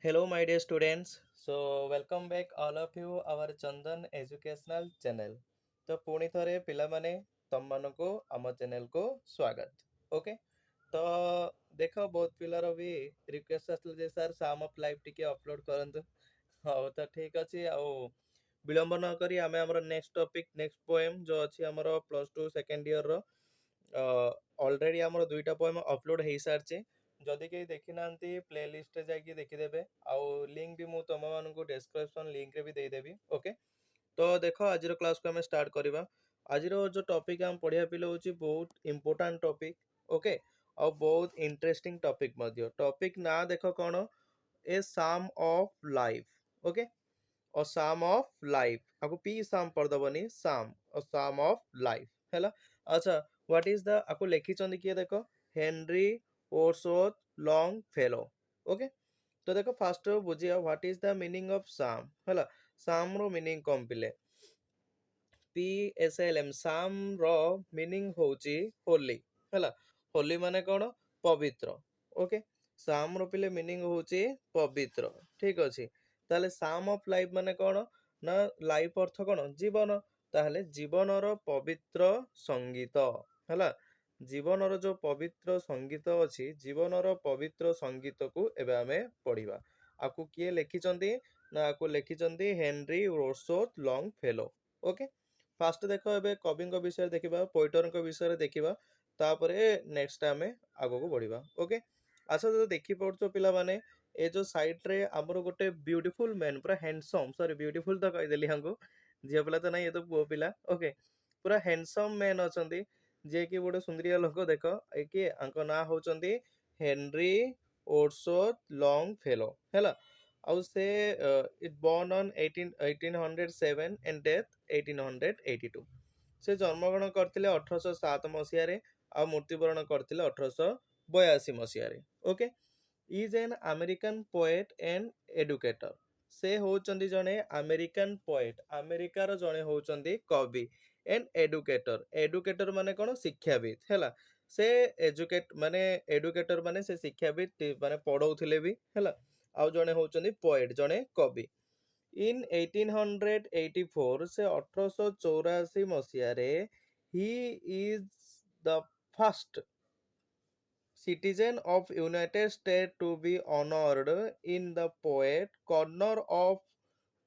Hello, my dear students. Welcome back all of you our Chandan Educational Channel. तो पुणी थरे पिलामाने तमମାନଙ୍କୁ ଆମ ଚ୍ୟାନେଲକୁ ସ୍ୱାଗତ। ଓକେ, ତ ଦେଖ ବହୁତ ପିଲାର ବି ରିକ୍ୱେଷ୍ଟ ଆସିଥିଲା ଯେ ସାର୍ ସାମ୍ ଅଫ୍ ଲାଇଫ୍ ଟିକେ ଅପଲୋଡ୍ କରନ୍ତୁ। ହଉ ତ ଠିକ୍ ଅଛି, ଆଉ ବିଳମ୍ବ ନ କରି ଆମେ ଆମର ନେକ୍ସଟ ଟପିକ୍ ନେକ୍ସଟ ପୋଏମ୍ ଯୋଉ ଅଛି ଆମର ପ୍ଲସ୍ ଟୁ ସେକେଣ୍ଡ ଇୟରର ଅଲରେଡି ଆମର ଦୁଇଟା ପୋଏମ୍ ଅପଲୋଡ୍ ହେଇସାରିଛି। ଯଦି କେହି ଦେଖିନାହାନ୍ତି ପ୍ଲେ ଲିଷ୍ଟରେ ଯାଇକି ଦେଖିଦେବେ, ଆଉ ଲିଙ୍କ ବି ମୁଁ ତମମାନଙ୍କୁ ଡେସ୍କ୍ରିପସନ୍ ଲିଙ୍କରେ ବି ଦେଇଦେବି। ଓକେ, ତ ଦେଖ ଆଜିର କ୍ଲାସକୁ ଆମେ ଷ୍ଟାର୍ଟ କରିବା। ଆଜିର ଯୋଉ ଟପିକ୍ ଆମେ ପଢ଼ିବା ପିଲା ହେଉଛି ବହୁତ ଇମ୍ପୋର୍ଟାଣ୍ଟ ଟପିକ୍। ଓକେ, ଆଉ ବହୁତ ଇଣ୍ଟରେଷ୍ଟିଂ ଟପିକ୍ ମଧ୍ୟ। ଟପିକ୍ ନାଁ ଦେଖ କ'ଣ, ଏ ସାମ୍ ଅଫ୍ ଲାଇଫ୍। ଓକେ, ଅ ସାମ୍ ଅଫ୍ ଲାଇଫ୍, ଆକୁ ପି ସାମ୍ ପଢ଼ିଦେବନି, ସାମ୍, ଅ ସାମ୍ ଅଫ୍ ଲାଇଫ୍ ହେଲା। ଆଚ୍ଛା, ହ୍ୱାଟ୍ ଇଜ୍ ଦ, ଆକୁ ଲେଖିଛନ୍ତି କିଏ ଦେଖ, Henry Wadsworth Longfellow. Okay, ତ ଦେଖ ଫାଷ୍ଟ ବୁଝିବା what is the meaning of Sam ହେଲା। ସାମ୍ ର ମିନିଂ କ'ଣ ପିଲେ, PSLM, ସାମ୍ ର ମିନିଂ ହଉଛି ହୋଲି ହେଲା। ହୋଲି ମାନେ କ'ଣ, ପବିତ୍ର। ଓକେ, ସାମ୍ ର ପିଲେ ମିନିଂ ହଉଛି ପବିତ୍ର। ଠିକ୍ ଅଛି, ତାହେଲେ ସାମ୍ ଅଫ୍ ଲାଇଫ୍ ମାନେ କ'ଣ ନା, ଲାଇଫ୍ ଅର୍ଥ କ'ଣ, ଜୀବନ। ତାହେଲେ ଜୀବନର ପବିତ୍ର ସଙ୍ଗୀତ ହେଲା। ଜୀବନର ଯୋଉ ପବିତ୍ର ସଙ୍ଗୀତ ଅଛି, ଜୀବନର ପବିତ୍ର ସଙ୍ଗୀତକୁ ଏବେ ଆମେ ପଢିବା। ଆକୁ କିଏ ଲେଖିଛନ୍ତି ନା, ଆକୁ ଲେଖିଛନ୍ତି Henry Wadsworth Longfellow. Okay, first ଦେଖ ଏବେ କବିଙ୍କ ବିଷୟରେ ଦେଖିବା, ପୋଏଟରଙ୍କ ବିଷୟରେ ଦେଖିବା, ତାପରେ ନେକ୍ସଟ ଆମେ ଆଗକୁ ବଢିବା। ଓକେ, ଆଚ୍ଛା ଯଦି ଦେଖିପାରୁଛ ପିଲାମାନେ, ଏ ଯୋଉ ସାଇଡରେ ଆମର ଗୋଟେ ବ୍ୟୁଟିଫୁଲ ମ୍ୟାନ୍, ପୁରା ହ୍ୟାଣ୍ଡସମ୍, ସରି ବ୍ୟୁଟିଫୁଲ ତ କହିଦେଲି ୟାଙ୍କୁ, ଝିଅ ପିଲା ତ ନାହିଁ, ଏ ତ ପୁଅ ପିଲା। ଓକେ, ପୁରା ହ୍ୟାଣ୍ଡସମ୍ ମ୍ୟାନ୍ ଅଛନ୍ତି, ଯିଏକି ଗୋଟେ ସୁନ୍ଦରିଆ ଲୋକ। ଦେଖ ଏ କିଏ, ଆଙ୍କ ନାଁ ହଉଛନ୍ତି ହେନରୀ ଓରସୋଥ ଲଙ୍ଗ ଫେଲୋ ହେଲା। ଆଉ ସେ ବର୍ନ ଅନ୍ 1807 and death 1882। ସେ ଜନ୍ମଗ୍ରହଣ କରିଥିଲେ 1807 ମସିହାରେ, ଆଉ ମୃତ୍ୟୁବରଣ କରିଥିଲେ 1882 ମସିହାରେ। Okay, is an American poet and educator. ସେ ହଉଛନ୍ତି ଜଣେ ଆମେରିକାନ ପୋଏଟ୍, ଆମେରିକାର ଜଣେ ହଉଛନ୍ତି କବି, ଏଣ୍ଡ ଏଡୁକେଟର। ଏଡୁକେଟର ମାନେ କ'ଣ, ଶିକ୍ଷାବିତ୍ ହେଲା। ସେ ଏଡୁକେଟର ମାନେ ସେ ଶିକ୍ଷାବିତ୍, ମାନେ ପଢଉଥିଲେ ବି ହେଲା। ଆଉ ଜଣେ ହଉଛନ୍ତି ପୋଏଟ୍, ଜଣେ କବି। ଇନ୍ 1884, ସେ 1884 ମସିହାରେ, he is the first citizen of United States to be honored in the Poet Corner of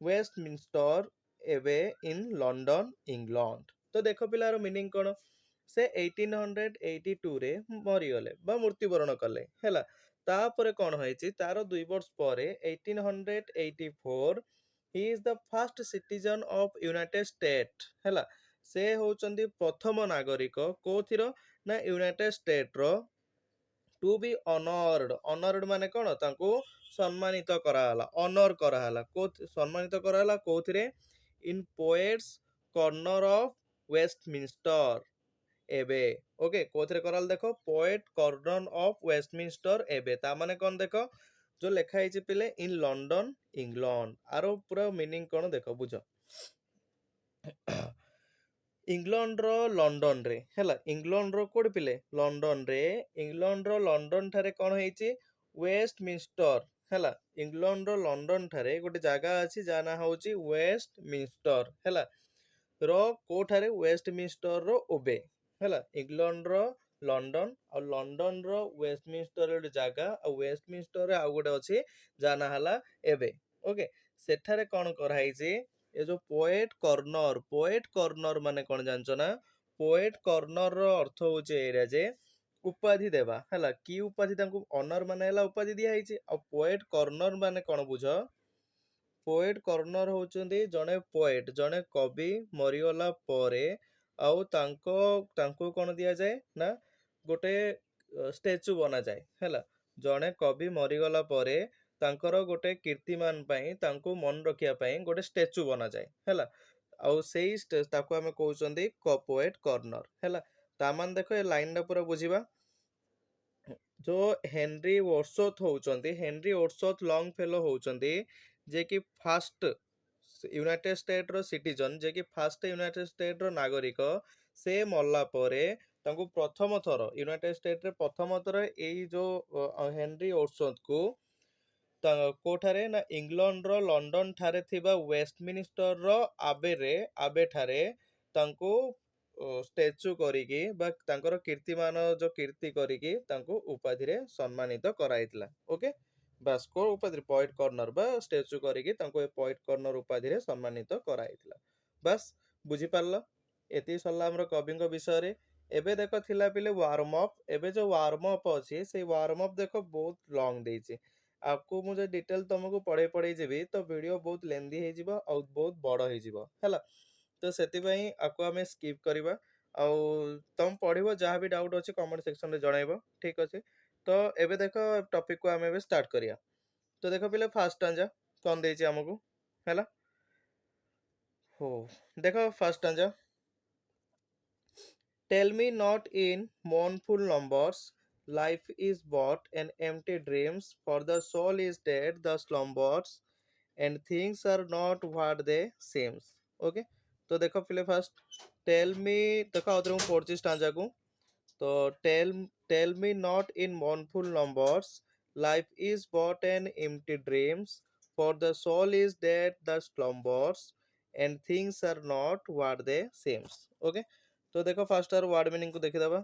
Westminster Abbey in London, England। ତ ଦେଖ ପିଲାର ମିନିଂ କ'ଣ, ସେ 1882 ରେ ମରିଗଲେ ବା ମୃତ୍ୟୁବରଣ କଲେ ହେଲା। ତାପରେ କ'ଣ ହେଇଛି, ତାର 2 ବର୍ଷ ପରେ 1884 he is the first citizen of United States ହେଲା। ସେ ହଉଛନ୍ତି ପ୍ରଥମ ନାଗରିକ କୋଉଥିର ନା, ୟୁନାଇଟେଡ୍ ଷ୍ଟେଟ୍ର, ଟୁ ବି ଅନର୍ଡ। ଅନର୍ଡ ମାନେ କ'ଣ, ତାଙ୍କୁ ସମ୍ମାନିତ କରାହେଲା, ଅନର କରାହେଲା। ସମ୍ମାନିତ କରାହେଲା କୋଉଥିରେ, in poets corner of Westminster ଏବେ। ଓକେ, କୋଉଥିରେ କରାହେଲା ଦେଖ, ପୋଏଟ୍ କର୍ଣ୍ଣର ଅଫ ୱେଷ୍ଟମିନିଷ୍ଟର ଏବେ। ତା ମାନେ କ'ଣ ଦେଖ, ଯୋଉ ଲେଖା ହେଇଛି ପିଲେ, ଇନ୍ ଲଣ୍ଡନ ଇଂଲଣ୍ଡ, ଆର ପୁରା ମିନିଂ କ'ଣ ଦେଖ, ବୁଝ। ଇଂଲଣ୍ଡର ଲଣ୍ଡନରେ ହେଲା, ଇଂଲଣ୍ଡର କୋଉଠି ପିଲେ, ଲଣ୍ଡନରେ। ଇଂଲଣ୍ଡର ଲଣ୍ଡନ ଠାରେ କ'ଣ ହେଇଛି, ୱେଷ୍ଟମିନିଷ୍ଟର ହେଲା। ଇଂଲଣ୍ଡର ଲଣ୍ଡନ ଠାରେ ଗୋଟେ ଜାଗା ଅଛି ଯାହା ନାଁ ହଉଛି ୱେଷ୍ଟମିନିଷ୍ଟର ହେଲା। ର କୋଉଠାରେ, ୱେଷ୍ଟମିନିଷ୍ଟର ଓବେ ହେଲା। ଇଂଲଣ୍ଡର ଲଣ୍ଡନ, ଆଉ ଲଣ୍ଡନର ୱେଷ୍ଟମିନିଷ୍ଟର ଗୋଟେ ଜାଗା, ଆଉ ୱେଷ୍ଟମିନିଷ୍ଟରରେ ଆଉ ଗୋଟେ ଅଛି ଯାହା ନାଁ ହେଲା ଏବେ। ଓକେ, ସେଠାରେ କ'ଣ କରାହେଇଛି, ଏ ଯୋଉ ପୋଏଟ୍ କର୍ଣ୍ଣର ମାନେ କ'ଣ ଜାଣିଛ ନା, ପୋଏଟ୍ କର୍ଣ୍ଣର ଅର୍ଥ ହଉଛି ଏଇଟା ଯେ ଉପାଧି ଦେବା ହେଲା। କି ଉପାଧି, ତାଙ୍କୁ ଅନର ମାନେ ହେଲା ଉପାଧି ଦିଆ ହେଇଛି, ଆଉ ପୋଏଟ୍ କର୍ଣ୍ଣର ମାନେ କ'ଣ ବୁଝ, ପୋଏଟ୍ କର୍ଣ୍ଣର ହଉଛନ୍ତି ଜଣେ ପୋଏଟ୍, ଜଣେ କବି ମରିଗଲା ପରେ, ଆଉ ତାଙ୍କୁ କ'ଣ ଦିଆଯାଏ ନା, ଗୋଟେ ଷ୍ଟାଚୁ ବନାଯାଏ ହେଲା। ଜଣେ କବି ମରିଗଲା ପରେ ତାଙ୍କର ଗୋଟେ କୀର୍ତ୍ତିମାନ ପାଇଁ, ତାଙ୍କୁ ମନେ ରଖିବା ପାଇଁ ଗୋଟେ ଷ୍ଟାଚୁ ବନାଯାଏ ହେଲା। ଆଉ ସେଇ ତାକୁ ଆମେ କହୁଛନ୍ତି ପୋଏଟ୍ କର୍ଣ୍ଣର ହେଲା। ତା ମାନେ ଦେଖ, ଏ ଲାଇନଟା ପୁରା ବୁଝିବା। ଯୋଉ ହେନରୀ ଓରସୋଥ ହଉଛନ୍ତି, ହେନରୀ ଓରସୋଥ ଲଙ୍ଗ ଫେଲୋ ହଉଛନ୍ତି, ଯେ କି ଫାଷ୍ଟ ୟୁନାଇଟେଡ୍ ଷ୍ଟେଟ୍ର ସିଟିଜନ୍, ଯେ କି ଫାଷ୍ଟ ୟୁନାଇଟେଡ୍ ଷ୍ଟେଟ୍ର ନାଗରିକ। ସେ ମଲା ପରେ ତାଙ୍କୁ ପ୍ରଥମ ଥର ୟୁନାଇଟେଡ୍ ଷ୍ଟେଟ୍ରେ ପ୍ରଥମ ଥର ଏଇ ଯୋଉ ହେନରୀ ଓରସୋଥକୁ କୋଉଠାରେ ନା ଇଂଲଣ୍ଡର ଲଣ୍ଡନ ଠାରେ ଥିବା ୱେଷ୍ଟମିନିଷ୍ଟରର ଆବେଠାରେ ତାଙ୍କୁ ଷ୍ଟାଚୁ କରିକି ବା ତାଙ୍କର କୀର୍ତ୍ତିମାନ ଯୋଉ କୀର୍ତ୍ତି କରିକି ତାଙ୍କୁ ଉପାଧିରେ ସମ୍ମାନିତ କରାଯାଇଥିଲା। ଓକେ, ବାସ୍ କୋଉ ଉପାଧିରେ ପଏଣ୍ଟ କର୍ଣ୍ଣର ବା ଷ୍ଟାଚୁ କରିକି ତାଙ୍କୁ ଏ ପଏଣ୍ଟ କର୍ଣ୍ଣର ଉପାଧିରେ ସମ୍ମାନିତ କରାଯାଇଥିଲା। ବାସ୍ ବୁଝିପାରିଲ, ଏତିକି ସରିଲା ଆମର କବିଙ୍କ ବିଷୟରେ। ଏବେ ଦେଖ ଥିଲା ପିଲେ ୱାର୍ମ ଅପ୍। ଏବେ ଯୋଉ ୱାର୍ମ ଅପ୍ ଅଛି ସେଇ ୱାର୍ମ ଅପ୍ ଦେଖ ବହୁତ ଲଙ୍ଗ ଦେଇଛି। ଆକୁ ମୁଁ ଯଦି ଡିଟେଲ ତମକୁ ପଢେଇ ଯିବି ତ ଭିଡିଓ ବହୁତ ଲେନ୍ଦି ହେଇଯିବ ଆଉ ବହୁତ ବଡ ହେଇଯିବ ହେଲା। ତ ସେଥିପାଇଁ ଆକୁ ଆମେ ସ୍କିପ୍ କରିବା। ଆଉ ତମେ ପଢିବ, ଯାହା ବି ଡାଉଟ୍ ଅଛି କମେଣ୍ଟ ସେକ୍ସନରେ ଜଣାଇବ, ଠିକ ଅଛି। ତ ଏବେ ଦେଖ ଟପିକକୁ ଆମେ ଏବେ ଷ୍ଟାର୍ଟ କରିବା। ତ ଦେଖ ପିଲେ ଫାର୍ଷ୍ଟ ଷ୍ଟାଞ୍ଜା କଣ ଦେଇଛି ଆମକୁ ହେଲା। ହଉ, ଦେଖ first Strandja. Tell me not in mournful numbers, life is but an empty dreams, for the soul is dead, the slumbers, and things are not what they seems. Okay, तो देखो पहले first tell me, देखो आउथरे ମୁଁ ପଢୁଛି Strandja କୁ। तो tell me not in mournful numbers, life is but an empty dreams, for the soul is dead, the slumbers, and things are not what they seems. Okay, तो देखो fast और word meaning को देखिदबा।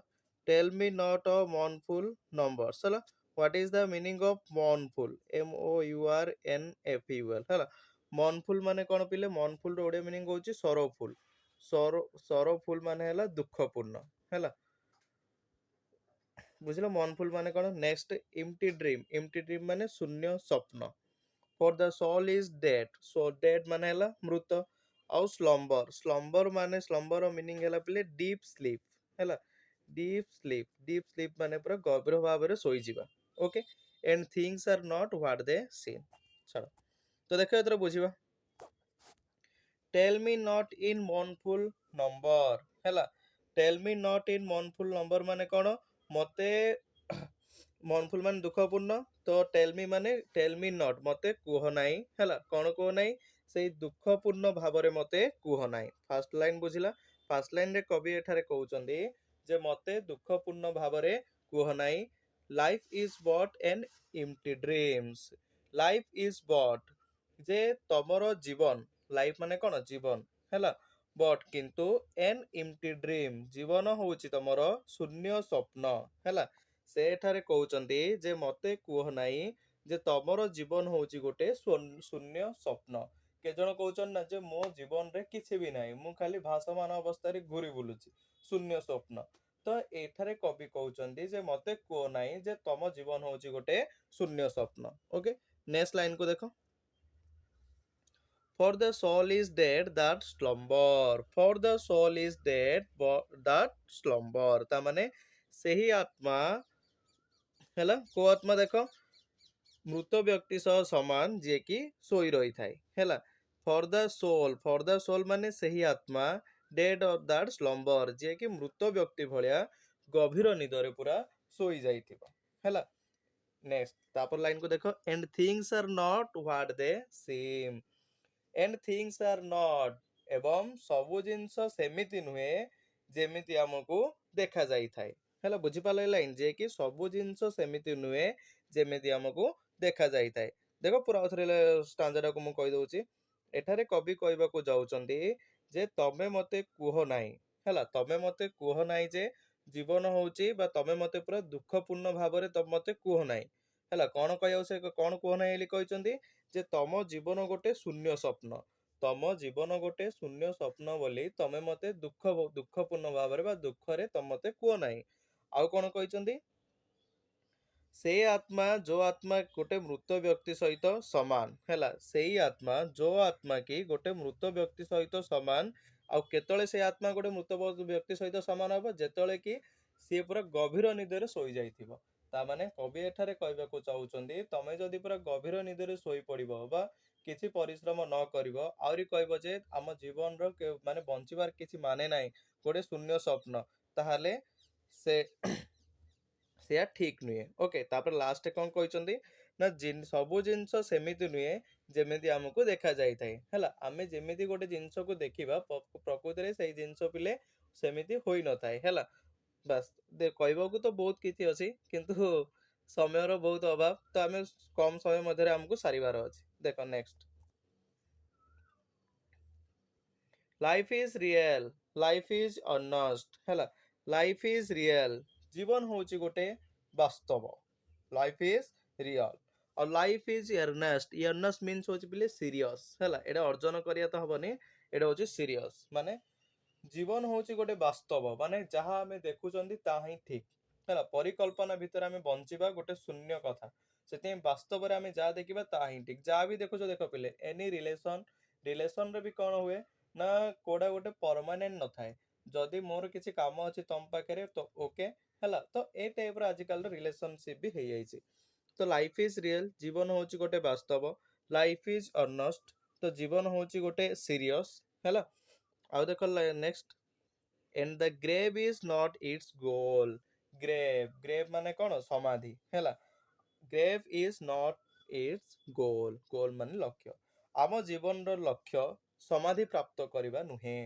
Tell me not a mournful numbers ହେଲା। What is the meaning of mournful? MOURNFUL ହେଲା। ମର୍ନଫୁଲ ମାନେ କଣ ପିଲେ? ମର୍ନଫୁଲ ର ଓଡିଆ ମିନିଂ ହଉଛି ସରଫୁଲ। ସରଫୁଲ ମାନେ ହେଲା ଦୁଃଖପୂର୍ଣ୍ଣ ହେଲା। ବୁଝିଲ ମର୍ନଫୁଲ ମାନେ କଣ? Next empty dream. Empty dream ମାନେ ଶୂନ୍ୟ ସ୍ୱପ୍ନ। ଫର ଦ ସୋଲ ଇଜ ଡେଡ। ସୋ ଡେଡ ମାନେ ହେଲା ମୃତ। ଆଉ ସ୍ଲମ୍ବର ମାନେ ସ୍ଲମ୍ବର ମିନିଂ ହେଲା ପିଲେ ଡିପ୍ ସ୍ଲିପ ହେଲା। ଡିପ୍ ସ୍ଲିପ ମାନେ ପୁରା ଗଭୀର ଭାବରେ ଶୋଇଯିବା। Okay, and things are not what they seem. ଛାଡ଼, ତ ଦେଖ ଏଥର ବୁଝିବା। Tell me not in mournful numbers ହେଲା। Tell me not in mournful numbers ମାନେ କଣ? ମତେ ମର୍ନଫୁଲ ମାନେ ଦୁଃଖପୂର୍ଣ୍ଣ। ତ ଟେଲ୍ ମି ମାନେ ଟେଲ୍ ମି ନଟ୍, ମତେ କୁହ ନାହିଁ ହେଲା। କଣ କୁହ ନାହିଁ? ସେଇ ଦୁଃଖପୂର୍ଣ୍ଣ ଭାବରେ ମତେ କୁହ ନାହିଁ। ଫାର୍ଷ୍ଟ ଲାଇନ ବୁଝିଲା। ଫାର୍ଷ୍ଟ ଲାଇନରେ କବି ଏଠାରେ କହୁଛନ୍ତି ଯେ ମତେ ଦୁଃଖପୂର୍ଣ୍ଣ ଭାବରେ କୁହ ନାହିଁ। Life is but an empty dreams. Life is but, ଯେ ତମର ଜୀବନ, ଲାଇଫ ମାନେ କଣ? ଜୀବନ ହେଲା। ବଟ୍ କିନ୍ତୁ ଏନ୍ ଏମ୍ପ୍ଟି ଡ୍ରିମ୍, ଜୀବନ ହଉଛି ତମର ଶୂନ୍ୟ ସ୍ୱପ୍ନ ହେଲା। ସେ ଏଠାରେ କହୁଛନ୍ତି ଯେ ମତେ କୁହ ନାହିଁ ଯେ ତମର ଜୀବନ ହଉଛି ଗୋଟେ ଶୂନ୍ୟ ସ୍ୱପ୍ନ। କେଜଣ କହୁଛନ୍ତି ନା ଯେ ମୋ ଜୀବନରେ କିଛି ବି ନାହିଁ, ମୁଁ ଖାଲି ଭାସମାନ ଅବସ୍ଥାରେ ଘୁରି ବୁଲୁଛି, ଶୂନ୍ୟ ସ୍ୱପ୍ନ। ତ ଏଠାରେ କବି କହୁଛନ୍ତି ଯେ ମତେ କୁହ ନାହିଁ ଯେ ତମ ଜୀବନ ହଉଛି ଗୋଟେ ଶୂନ୍ୟ ସ୍ୱପ୍ନ। ଓକେ, ନେକ୍ସଟ ଲାଇନ କୁ ଦେଖ। For the soul is dead that slumber. For the soul is dead that slumber. ତା ମାନେ ସେହି ଆତ୍ମା ହେଲା, କୋଉ ଆତ୍ମା ଦେଖ? ମୃତ ବ୍ୟକ୍ତି ସହ ସମାନ ଯିଏକି ଶୋଇ ରହିଥାଏ ହେଲା। ଫର ଦ ସୋଲ ମାନେ ସେହି ଆତ୍ମା, ଡେଡ୍ ଅଫ ଦ୍ୟାଟ୍ ସ୍ଲମ୍ବର, ଯିଏକି ମୃତ ବ୍ୟକ୍ତି ଭଳିଆ ଗଭୀର ନିଦରେ ପୁରା ଶୋଇ ଯାଇଥିବ ହେଲା। ନେକ୍ସଟ ତାପରେ ଲାଇନ କୁ ଦେଖ। And things are not what they seem. And things are not, ଏବଂ ସବୁ ଜିନିଷ ସେମିତି ନୁହେଁ ଯେମିତି ଆମକୁ ଦେଖା ଯାଇଥାଏ ହେଲା। ବୁଝିପାରିଲ ଏ ଲାଇନ? ଯେ କି ସବୁ ଜିନିଷ ସେମିତି ନୁହେଁ ଯେମିତି ଆମକୁ ଦେଖା ଯାଇଥାଏ। ଦେଖ ପୁରା ଆଉଥରେ ଷ୍ଟାଞ୍ଜାଟାକୁ ମୁଁ କହିଦଉଛି। ଏଠାରେ କବି କହିବାକୁ ଯାଉଛନ୍ତି ଯେ ତମେ ମତେ କୁହ ନାହିଁ ହେଲା। ତମେ ମତେ କୁହ ନାହିଁ ଯେ ଜୀବନ ହଉଛି, ବା ତମେ ମତେ ପୁରା ଦୁଃଖପୂର୍ଣ୍ଣ ଭାବରେ ତମେ ମତେ କୁହ ନାହିଁ ହେଲା। କଣ କହିବାକୁ ସେ କଣ କୁହ ନାହିଁ ବୋଲି କହିଛନ୍ତି? ଯେ ତମ ଜୀବନ ଗୋଟେ ଶୂନ୍ୟ ସ୍ୱପ୍ନ। ତମ ଜୀବନ ଗୋଟେ ଶୂନ୍ୟ ସ୍ୱପ୍ନ ବୋଲି ତମେ ମତେ ଦୁଃଖପୂର୍ଣ୍ଣ ଭାବରେ ବା ଦୁଃଖରେ ତମେ ମତେ କୁହ ନାହିଁ। ଆଉ କଣ କହିଛନ୍ତି? ସେଇ ଆତ୍ମା, ଯୋଉ ଆତ୍ମା ଗୋଟେ ମୃତ ବ୍ୟକ୍ତି ସହିତ ସମାନ ହେଲା। ସେଇ ଆତ୍ମା, ଯୋଉ ଆତ୍ମା କି ଗୋଟେ ମୃତ ବ୍ୟକ୍ତି ସହିତ ସମାନ। ଆଉ କେତେବେଳେ ସେଇ ଆତ୍ମା ଗୋଟେ ମୃତ ବ୍ୟକ୍ତି ସହିତ ସମାନ ହବ? ଯେତେବେଳେ କି ସିଏ ପୁରା ଗଭୀର ନିଦରେ ଶୋଇ ଯାଇଥିବ। ତା ମାନେ କବି ଏଠାରେ କହିବାକୁ ଚାହୁଁଛନ୍ତି ତମେ ଯଦି ପୁରା ଗଭୀର ନିଦରେ ଶୋଇ ପଡିବ ବା କିଛି ପରିଶ୍ରମ ନ କରିବ, ଆହୁରି କହିବ ଯେ ଆମ ଜୀବନର ମାନେ ବଞ୍ଚିବାର କିଛି ମାନେ ନାହିଁ, ଗୋଟେ ଶୂନ୍ୟ ସ୍ୱପ୍ନ, ତାହେଲେ ସେ ସେୟା ଠିକ ନୁହେଁ। ଓକେ, ତାପରେ ଲାଷ୍ଟ କଣ କହିଛନ୍ତି ନା ସବୁ ଜିନିଷ ସେମିତି ନୁହେଁ ଯେମିତି ଆମକୁ ଦେଖା ଯାଇଥାଏ ହେଲା। ଆମେ ଯେମିତି ଗୋଟେ ଜିନିଷକୁ ଦେଖିବା ପ୍ରକୃତିରେ ସେଇ ଜିନିଷ ପିଲେ ସେମିତି ହୋଇନଥାଏ ହେଲା। ବାସ୍, କହିବାକୁ ତ ବହୁତ କିଛି ଅଛି, କିନ୍ତୁ ସମୟର ବହୁତ ଅଭାବ, ତ ଆମେ କମ ସମୟ ମଧ୍ୟରେ ଆମକୁ ସାରିବାର ଅଛି। ଦେଖ next, life is real, life is earnest ହେଲା। ଲାଇଫ ଇଜ ରିଏଲ, ଜୀବନ ହଉଛି ଗୋଟେ ବାସ୍ତବ। Life is real. ଆଉ life is earnest, earnest means ହଉଛି ପିଲେ ସିରିୟସ ହେଲା। ଏଇଟା ଅର୍ଜନ କରିବା ତ ହବନି, ଏଇଟା ହଉଛି ସିରିୟସ। ମାନେ ଜୀବନ ହଉଛି ଗୋଟେ ବାସ୍ତବ, ମାନେ ଯାହା ଆମେ ଦେଖୁଛନ୍ତି ତାହା ହିଁ ଠିକ ହେଲା। ପରିକଳ୍ପନା ଭିତରେ ଆମେ ବଞ୍ଚିବା ଗୋଟେ ଶୂନ୍ୟ କଥା। ସେଥିପାଇଁ ବାସ୍ତବରେ ଆମେ ଯାହା ଦେଖିବା ତାହା ହିଁ ଠିକ। ଯାହା ବି ଦେଖୁଛ ଦେଖ ପିଲେ, ଏନି ରିଲେସନରେ ବି କଣ ହୁଏ ନା କୋଉଟା ଗୋଟେ ପରମାନେଣ୍ଟ ନଥାଏ। ଯଦି ମୋର କିଛି କାମ ଅଛି ତମ ପାଖରେ ତ ଓକେ ହେଲା, ତ ଏଇ ଟାଇପର ଆଜିକାଲିର ରିଲେସନସିପ ବି ହେଇଯାଇଛି। ତ ଲାଇଫ ଇଜ ରିଏଲ, ଜୀବନ ହଉଛି ଗୋଟେ ବାସ୍ତବ। ଲାଇଫ ଇଜ ଅନଷ୍ଟ, ତ ଜୀବନ ହଉଛି ଗୋଟେ ସିରିୟସ ହେଲା। ଆଉ ଦେଖ next, and the grave is not its goal. ଗ୍ରେଭ ମାନେ କଣ? ସମାଧି ହେଲା। ଗ୍ରେଭ is not its goal, ଗୋଲ ମାନେ ଲକ୍ଷ୍ୟ। ଆମ ଜୀବନର ଲକ୍ଷ୍ୟ ସମାଧି ପ୍ରାପ୍ତ କରିବା ନୁହେଁ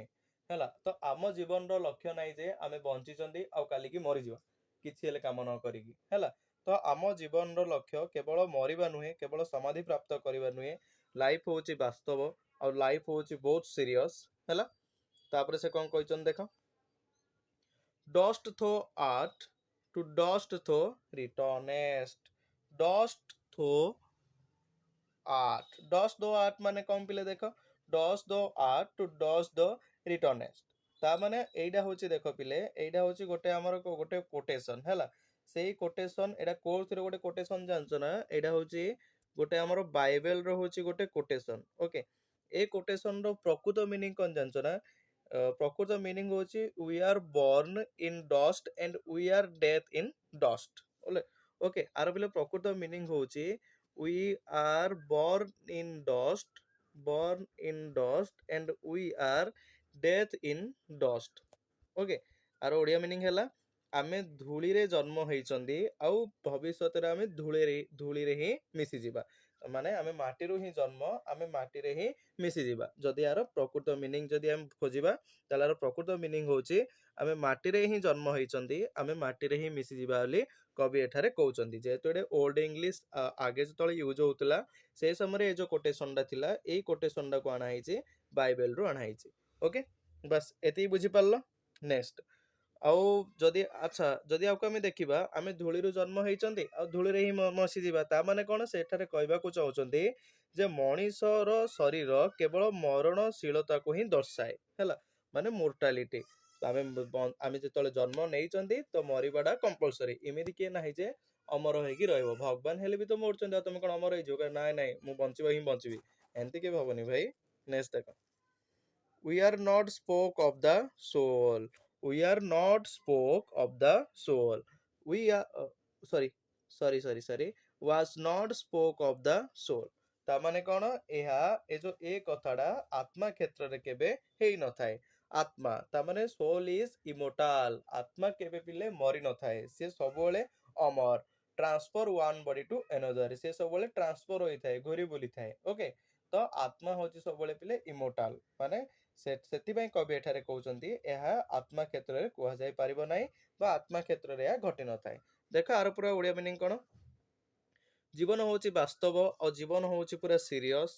ହେଲା। ତ ଆମ ଜୀବନର ଲକ୍ଷ୍ୟ ନାହିଁ ଯେ ଆମେ ବଞ୍ଚିଛନ୍ତି ଆଉ କାଲିକି ମରିଯିବା କିଛି ହେଲେ କାମ ନ କରିକି ହେଲା। ତ ଆମ ଜୀବନର ଲକ୍ଷ୍ୟ କେବଳ ମରିବା ନୁହେଁ, କେବଳ ସମାଧି ପ୍ରାପ୍ତ କରିବା ନୁହେଁ। ଲାଇଫ ହଉଛି ବାସ୍ତବ, ଆଉ ଲାଇଫ ହଉଛି ବହୁତ ସିରିୟସ ହେଲା। ତାପରେ ସେ କଣ କହିଛନ୍ତି ଦେଖ, dust thou art to dust thou returnest. Dust thou art, dust thou art ମାନେ କଣ ପିଲେ ଦେଖ, dust thou art to dust ଦୋ ରିଟର୍ନେଷ୍ଟ। ତା ମାନେ ଏଇଟା ହଉଛି ଦେଖ ପିଲେ, ଏଇଟା ହଉଛି ଗୋଟେ ଆମର ଗୋଟେ କୋଟେସନ ହେଲା। ସେଇ କୋଟେସନ, ଏଇଟା କୋଉଥିରେ ଗୋଟେ କୋଟେସନ ଜାଣିଛ ନା? ଏଇଟା ହଉଛି ଗୋଟେ ଆମର ବାଇବେଲ ର ହଉଛି ଗୋଟେ କୋଟେସନ। ଓକେ, এই କୋଟେସନ ର ପ୍ରକୃତ ମିନିଂ କଣ ଜାଣିଛ ନା? ପ୍ରକୃତ ମିନିଂ ହଉଛି we are born in dust and we are death in dust। Okay, ଆର ପିଲେ ପ୍ରକୃତ ମିନିଂ ହଉଛି we are born in dust and we are death in dust। Okay, R Odia meaning ହେଲା ଆମେ ଧୂଳିରେ ଜନ୍ମ ହେଇଛନ୍ତି ଆଉ ଭବିଷ୍ୟତରେ ଆମେ ଧୂଳିରେ ହିଁ ମିଶିଯିବା। ମାନେ ଆମେ ମାଟିରୁ ହିଁ ଜନ୍ମ, ଆମେ ମାଟିରେ ହିଁ ମିଶିଯିବା। ଯଦି ଆର ପ୍ରକୃତ ମିନିଂ ଯଦି ଆମେ ଖୋଜିବା, ତାହେଲେ ଆର ପ୍ରକୃତ ମିନିଂ ହଉଛି ଆମେ ମାଟିରେ ହିଁ ଜନ୍ମ ହେଇଛନ୍ତି, ଆମେ ମାଟିରେ ହିଁ ମିଶିଯିବା ବୋଲି କବି ଏଠାରେ କହୁଛନ୍ତି। ଯେହେତୁ ଏଇଟା ଓଲ୍ଡ ଇଂଲିଶ ଆଗେ ଯେତେବେଳେ ୟୁଜ ହଉଥିଲା, ସେଇ ସମୟରେ ଏ ଯୋଉ କୋଟେସନ ଟା ଥିଲା, ଏଇ କୋଟେସନ ଟାକୁ ଅଣା ହେଇଛି ବାଇବେଲ ରୁ ଅଣା ହେଇଛି। ଓକେ, ବାସ୍ ଏତିକି ବୁଝିପାରିଲ। ନେକ୍ସଟ, ଆଉ ଯଦି ଆଚ୍ଛା ଯଦି ଆକୁ ଆମେ ଦେଖିବା, ଆମେ ଧୂଳିରୁ ଜନ୍ମ ହେଇଛନ୍ତି ଆଉ ଧୂଳିରେ ହିଁ ମସିଯିବା, ତା ମାନେ କଣ? ସେଠାରେ କହିବାକୁ ଚାହୁଁଛନ୍ତି ଯେ ମଣିଷର ଶରୀର କେବଳ ମରଣଶୀଳତାକୁ ହିଁ ଦର୍ଶାଏ ହେଲା। ମାନେ ମୋର୍ଟାଲିଟି। ଆମେ ଆମେ ଯେତେବେଳେ ଜନ୍ମ ନେଇଛନ୍ତି ତ ମରିବାଟା କମ୍ପଲସରି। ଏମିତି କିଏ ନାହିଁ ଯେ ଅମର ହେଇକି ରହିବ। ଭଗବାନ ହେଲେ ବି ତ ମରୁଛନ୍ତି, ଆଉ ତମେ କଣ ଅମର ହେଇଯିବ? ନାଇଁ ନାଇଁ, ମୁଁ ବଞ୍ଚିବା ହିଁ ବଞ୍ଚିବି, ଏମିତି କେବେ ହବନି ଭାଇ। ନେକ୍ସଟ ଦେଖ, we are not spoke of the soul, we are not spoke of the soul, we are sorry was not spoke of the soul। ତା ମାନେ କଣ? ଏହା ଏ ଯୋଉ ଏ କଥାଟା ଆତ୍ମା କ୍ଷେତ୍ରରେ କେବେ ହେଇ ନଥାଏ। ଆତ୍ମା ତା ମାନେ soul is immortal, ଆତ୍ମା କେବେ ପିଲେ ମରି ନଥାଏ, ସେ ସବୁବେଳେ ଅମର। Transfer one body to another, ସେ ସବୁବେଳେ ଟ୍ରାନ୍ସଫର ହୋଇଥାଏ, ଘୁରି ବୁଲିଥାଏ। ଓକେ, ତ ଆତ୍ମା ହଉଛି ସବୁବେଳେ ପିଲେ ଇମୋର୍ଟାଲ। ମାନେ ସେଥିପାଇଁ କବି ଏଠାରେ କହୁଛନ୍ତି ଏହା ଆତ୍ମା କ୍ଷେତ୍ରରେ କୁହାଯାଇ ପାରିବ ନାହିଁ ବା ଆତ୍ମା କ୍ଷେତ୍ରରେ ଏହା ଘଟି ନଥାଏ। ଦେଖ ଆର ପୁରା ଓଡିଆ ମିନିଂ କଣ? ଜୀବନ ହଉଛି ବାସ୍ତବ ଆଉ ଜୀବନ ହଉଛି ପୁରା ସିରିୟସ।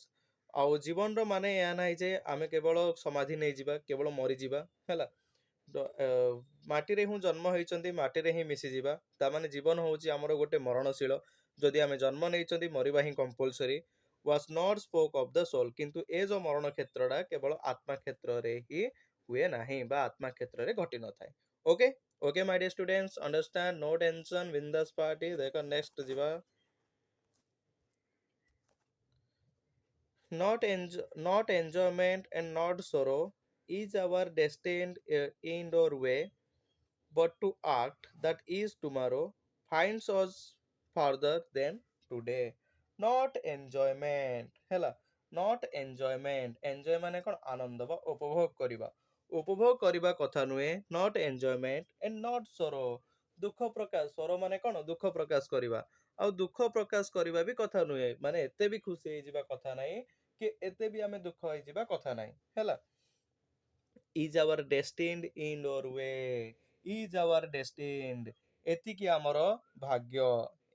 ଆଉ ଜୀବନର ମାନେ ଏହା ନାହିଁ ଯେ ଆମେ କେବଳ ସମାଧି ନେଇଯିବା, କେବଳ ମରିଯିବା ହେଲା। ମାଟିରେ ହିଁ ଜନ୍ମ ହେଇଛନ୍ତି, ମାଟିରେ ହିଁ ମିଶିଯିବା। ତା ମାନେ ଜୀବନ ହଉଛି ଆମର ଗୋଟେ ମରଣଶୀଳ। ଯଦି ଆମେ ଜନ୍ମ ନେଇଛନ୍ତି, ମରିବା ହିଁ compulsory. was not spoke of the soul, କିନ୍ତୁ ଏ ଯୋଉ ମରଣ କ୍ଷେତ୍ରଟା କେବଳ ଆତ୍ମା କ୍ଷେତ୍ରରେ ହିଁ ହୁଏ ନାହିଁ ବା ଆତ୍ମା କ୍ଷେତ୍ରରେ ଘଟି ନଥାଏ। Okay okay my dear students, understand, no tension, बिंदास पार्टी। देखो नेक्स्ट ଯିବା, not enjoyment and not sorrow is our destined end or way, but to act that is tomorrow finds us further than today। not enjoyment ହେଲା, not enjoyment, enjoy ମାନେ କଣ? ଆନନ୍ଦ ବା ଉପଭୋଗ କରିବା। ଉପଭୋଗ କରିବା କଥା ନୁହେଁ not enjoyment, and not sorrow, ଦୁଃଖ ପ୍ରକାଶ। sorrow ମାନେ କଣ? ଦୁଃଖ ପ୍ରକାଶ କରିବା। ଆଉ ଦୁଃଖ ପ୍ରକାଶ କରିବା ବି କଥା ନୁହେଁ, ମାନେ ଏତେ ବି ଖୁସି ହେଇଯିବା କଥା ନାହିଁ କି ଏତେ ବି ଆମେ ଦୁଃଖ ହେଇଯିବା କଥା ନାହିଁ ହେଲା। is our destined end or way, is our destined, ଏତିକି ଆମର ଭାଗ୍ୟ,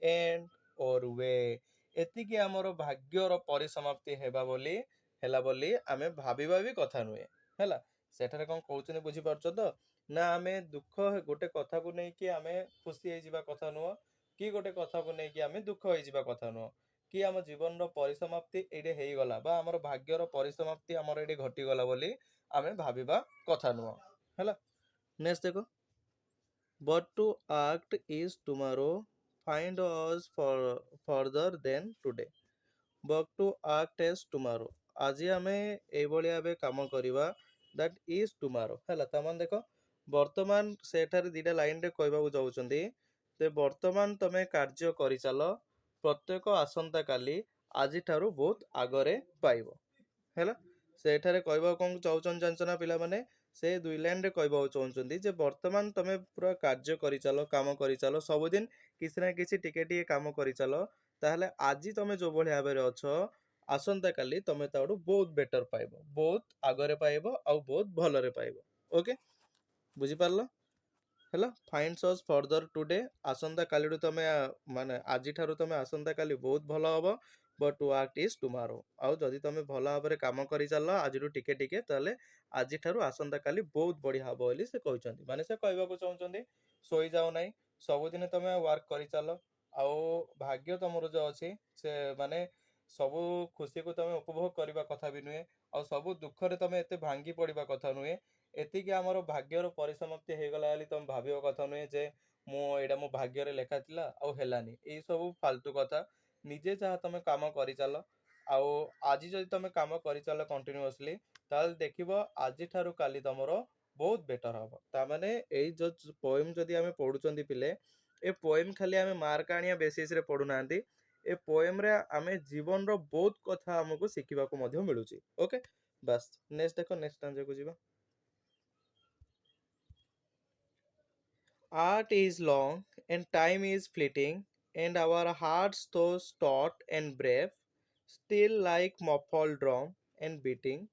end or way ଏତିକି ଆମର ଭାଗ୍ୟର ପରିସମାପ୍ତି ହେଲା ବୋଲି ଆମେ ଭାବିବା ବି କଥା ନୁହେଁ ହେଲା। ସେଠାରେ କଣ କହୁଛନ୍ତି ବୁଝିପାରୁଛ ତ? ନା ଆମେ ଦୁଃଖ ଗୋଟେ କଥାକୁ ନେଇକି ଆମେ ଖୁସି ହେଇଯିବା କଥା ନୁହଁ, କି ଗୋଟେ କଥାକୁ ନେଇକି ଆମେ ଦୁଃଖ ହେଇଯିବା କଥା ନୁହଁ, କି ଆମ ଜୀବନର ପରିସମାପ୍ତି ଏଇଠି ହେଇଗଲା ବା ଆମର ଭାଗ୍ୟର ପରିସମାପ୍ତି ଆମର ଏଇଠି ଘଟିଗଲା ବୋଲି ଆମେ ଭାବିବା କଥା ନୁହଁ ହେଲା। ନେକ୍ସଟ ଦେଖ, but to act is tomorrow find us further than today, but to act as tomorrow ଆଜି ଆମେ ଏଇଭଳି ଭାବେ କାମ କରିବା that is tomorrow ହେଲା। ତାମାନେ ଦେଖ ବର୍ତ୍ତମାନ ସେଠାରେ ଦିଟା ଲାଇନରେ କହିବାକୁ ଯାଉଛନ୍ତି ଯେ ବର୍ତ୍ତମାନ ତମେ କାର୍ଯ୍ୟ କରିଚାଲ, ପ୍ରତ୍ୟେକ ଆସନ୍ତା କାଲି ଆଜିଠାରୁ ବହୁତ ଆଗରେ ପାଇବ ହେଲା। ସେଠାରେ କହିବାକୁ କଣ ଚାହୁଁଛନ୍ତି ଜାଣିଛ ନା ପିଲାମାନେ? ସେ ଦୁଇ ଲାଇନରେ କହିବାକୁ ଚାହୁଁଛନ୍ତି ଯେ ବର୍ତ୍ତମାନ ତମେ ପୁରା କାର୍ଯ୍ୟ କରିଚାଲ, କାମ କରିଚାଲ, ସବୁଦିନ କିଛି ନା କିଛି ଟିକେ ଟିକେ କାମ କରିଚାଲ, ତାହେଲେ ଆଜି ତମେ ଯୋଉ ଭଳି ଭାବରେ ଅଛ ଆସନ୍ତା କାଲି ତମେ ତାଠୁ ବହୁତ ବେଟର ପାଇବ, ବହୁତ ଆଗରେ ପାଇବ ଆଉ ବହୁତ ଭଲରେ ପାଇବ। ଓକେ, ବୁଝିପାରିଲ ହେଲା। ଫାଇଣ୍ଡ ସସ୍ ଫର୍ଦର ଟୁଡେ ଆସନ୍ତା କାଲିଠୁ ତମେ ମାନେ ଆଜିଠାରୁ ତମେ ଆସନ୍ତା କାଲି ବହୁତ ଭଲ ହବ, ବଟ୍ ଟୁ ଆକ୍ଟ ଇଜ ଟୁମାରୋ ଆଉ ଯଦି ତମେ ଭଲ ଭାବରେ କାମ କରିଚାଲ ଆଜିଠୁ ଟିକେ ଟିକେ, ତାହେଲେ ଆଜିଠାରୁ ଆସନ୍ତା କାଲି ବହୁତ ବଢିଆ ହବ ବୋଲି ସେ କହିଛନ୍ତି। ମାନେ ସେ କହିବାକୁ ଚାହୁଁଛନ୍ତି ଶୋଇଯାଅ ନାହିଁ, ସବୁଦିନ ତମେ ୱାର୍କ କରିଚାଲ, ଆଉ ଭାଗ୍ୟ ତମର ଯୋଉ ଅଛି ସେ ମାନେ ସବୁ ଖୁସିକୁ ତମେ ଉପଭୋଗ କରିବା କଥା ବି ନୁହେଁ, ଆଉ ସବୁ ଦୁଃଖରେ ତମେ ଏତେ ଭାଙ୍ଗି ପଡିବା କଥା ନୁହେଁ। ଏତିକି ଆମର ଭାଗ୍ୟର ପରିସମାପ୍ତି ହେଇଗଲା ବୋଲି ତମେ ଭାବିବା କଥା ନୁହେଁ ଯେ ଏଇଟା ମୋ ଭାଗ୍ୟରେ ଲେଖା ଥିଲା ଆଉ ହେଲାନି, ଏଇ ସବୁ ଫାଲତୁ କଥା। ନିଜେ ଯାହା ତମେ କାମ କରିଚାଲ, ଆଉ ଆଜି ଯଦି ତମେ କାମ କରିଚାଲ କଣ୍ଟିନ୍ୟୁଅସଲି, ତାହେଲେ ଦେଖିବ ଆଜିଠାରୁ କାଲି ତମର ବହୁତ ବେଟର ହବ। ତାମାନେ ଏଇ ଯୋଉ ପୋଏମ ଯଦି ଆମେ ପଢୁଛନ୍ତି ପିଲେ, ଏ ପୋଏମ ଖାଲି ଆମେ ମାର୍କ ଆଣିବା ବେସିସରେ ପଢୁନାହାନ୍ତି, ଏ ପୋଏମରେ ଆମେ ଜୀବନର ବହୁତ କଥା ଆମକୁ ଶିଖିବାକୁ ମଧ୍ୟ ମିଳୁଛି। ଓକେ, ବାସ୍ ନେକ୍ସଟ ଦେଖ, ନେକ୍ସଟ ଷ୍ଟାଞ୍ଜାକୁ ଯିବା। Art is long and time is fleeting, and our hearts, though stout and brave, still like muffled drum and beating.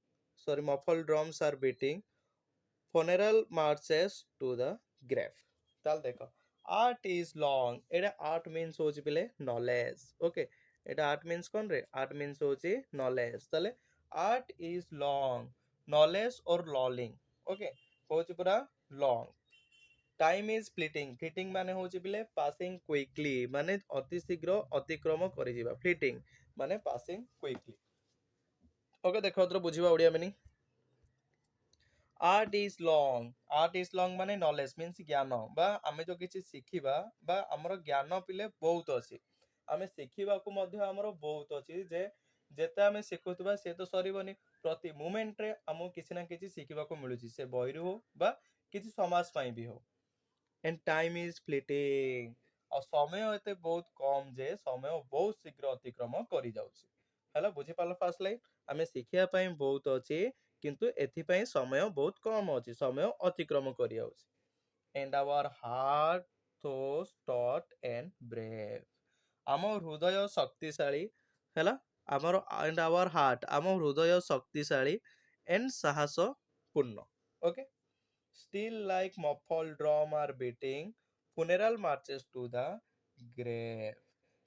Sorry, muffled drums are beating. Funeral marches to the grave. তাহলে দেখো, art is long এটা art means হচ্ছে পিলে knowledge। ওকে, এটা art means কোন রে? art means হচ্ছে knowledge। তাহলে art is long, knowledge or lolling। ওকে, হচ্ছে পুরা long। Time is fleeting, fleeting মানে হচ্ছে পিলে পাসিং কুইকলি, মানে অতি শীঘ্র অতিক্রম କରିଯିବା। ফ্লিটিং মানে পাসিং কুইকলি। ওকে, দেখো এଥର ବୁଝିବା Odia meaning. Art is long, art is long ମାନେ ନଲେଜ ମିନ୍ସ ଜ୍ଞାନ, ବା ଆମେ ଯୋଉ କିଛି ଶିଖିବା ବା ଆମର ଜ୍ଞାନ ପିଲେ ବହୁତ ଅଛି, ଆମେ ଶିଖିବାକୁ ମଧ୍ୟ ଆମର ବହୁତ ଅଛି। ଯେ ଯେତେ ଆମେ ଶିଖୁଥିବା ସେ ତ ସରିବନି, ପ୍ରତି ମୁମେଣ୍ଟରେ ଆମକୁ କିଛି ନା କିଛି ଶିଖିବାକୁ ମିଳୁଛି, ସେ ବହିରୁ ହଉ ବା କିଛି ସମାଜ ପାଇଁ ବି ହଉ। and time is fleeting ଆଉ ସମୟ ଏତେ ବହୁତ କମ ଯେ ସମୟ ବହୁତ ଶୀଘ୍ର ଅତିକ୍ରମ କରି ଯାଉଛି ହେଲା। ବୁଝିପାରିଲ ଫାର୍ଷ୍ଟ ଲାଇନ୍? ଆମେ ଶିଖିବା ପାଇଁ ବହୁତ ଅଛି, କିନ୍ତୁ ଏଥିପାଇଁ ସମୟ ବହୁତ କମ ଅଛି, ସମୟ ଅତିକ୍ରମ କରି ଯାଉଛି। and our heart so taut and brave ଆମ ହୃଦୟ ଶକ୍ତିଶାଳୀ ହେଲା। ଆମର and our heart ଆମ ହୃଦୟ ଶକ୍ତିଶାଳୀ and ସାହସ ପୂର୍ଣ୍ଣ। Okay, still like muffled drum are beating, funeral marches to the grave।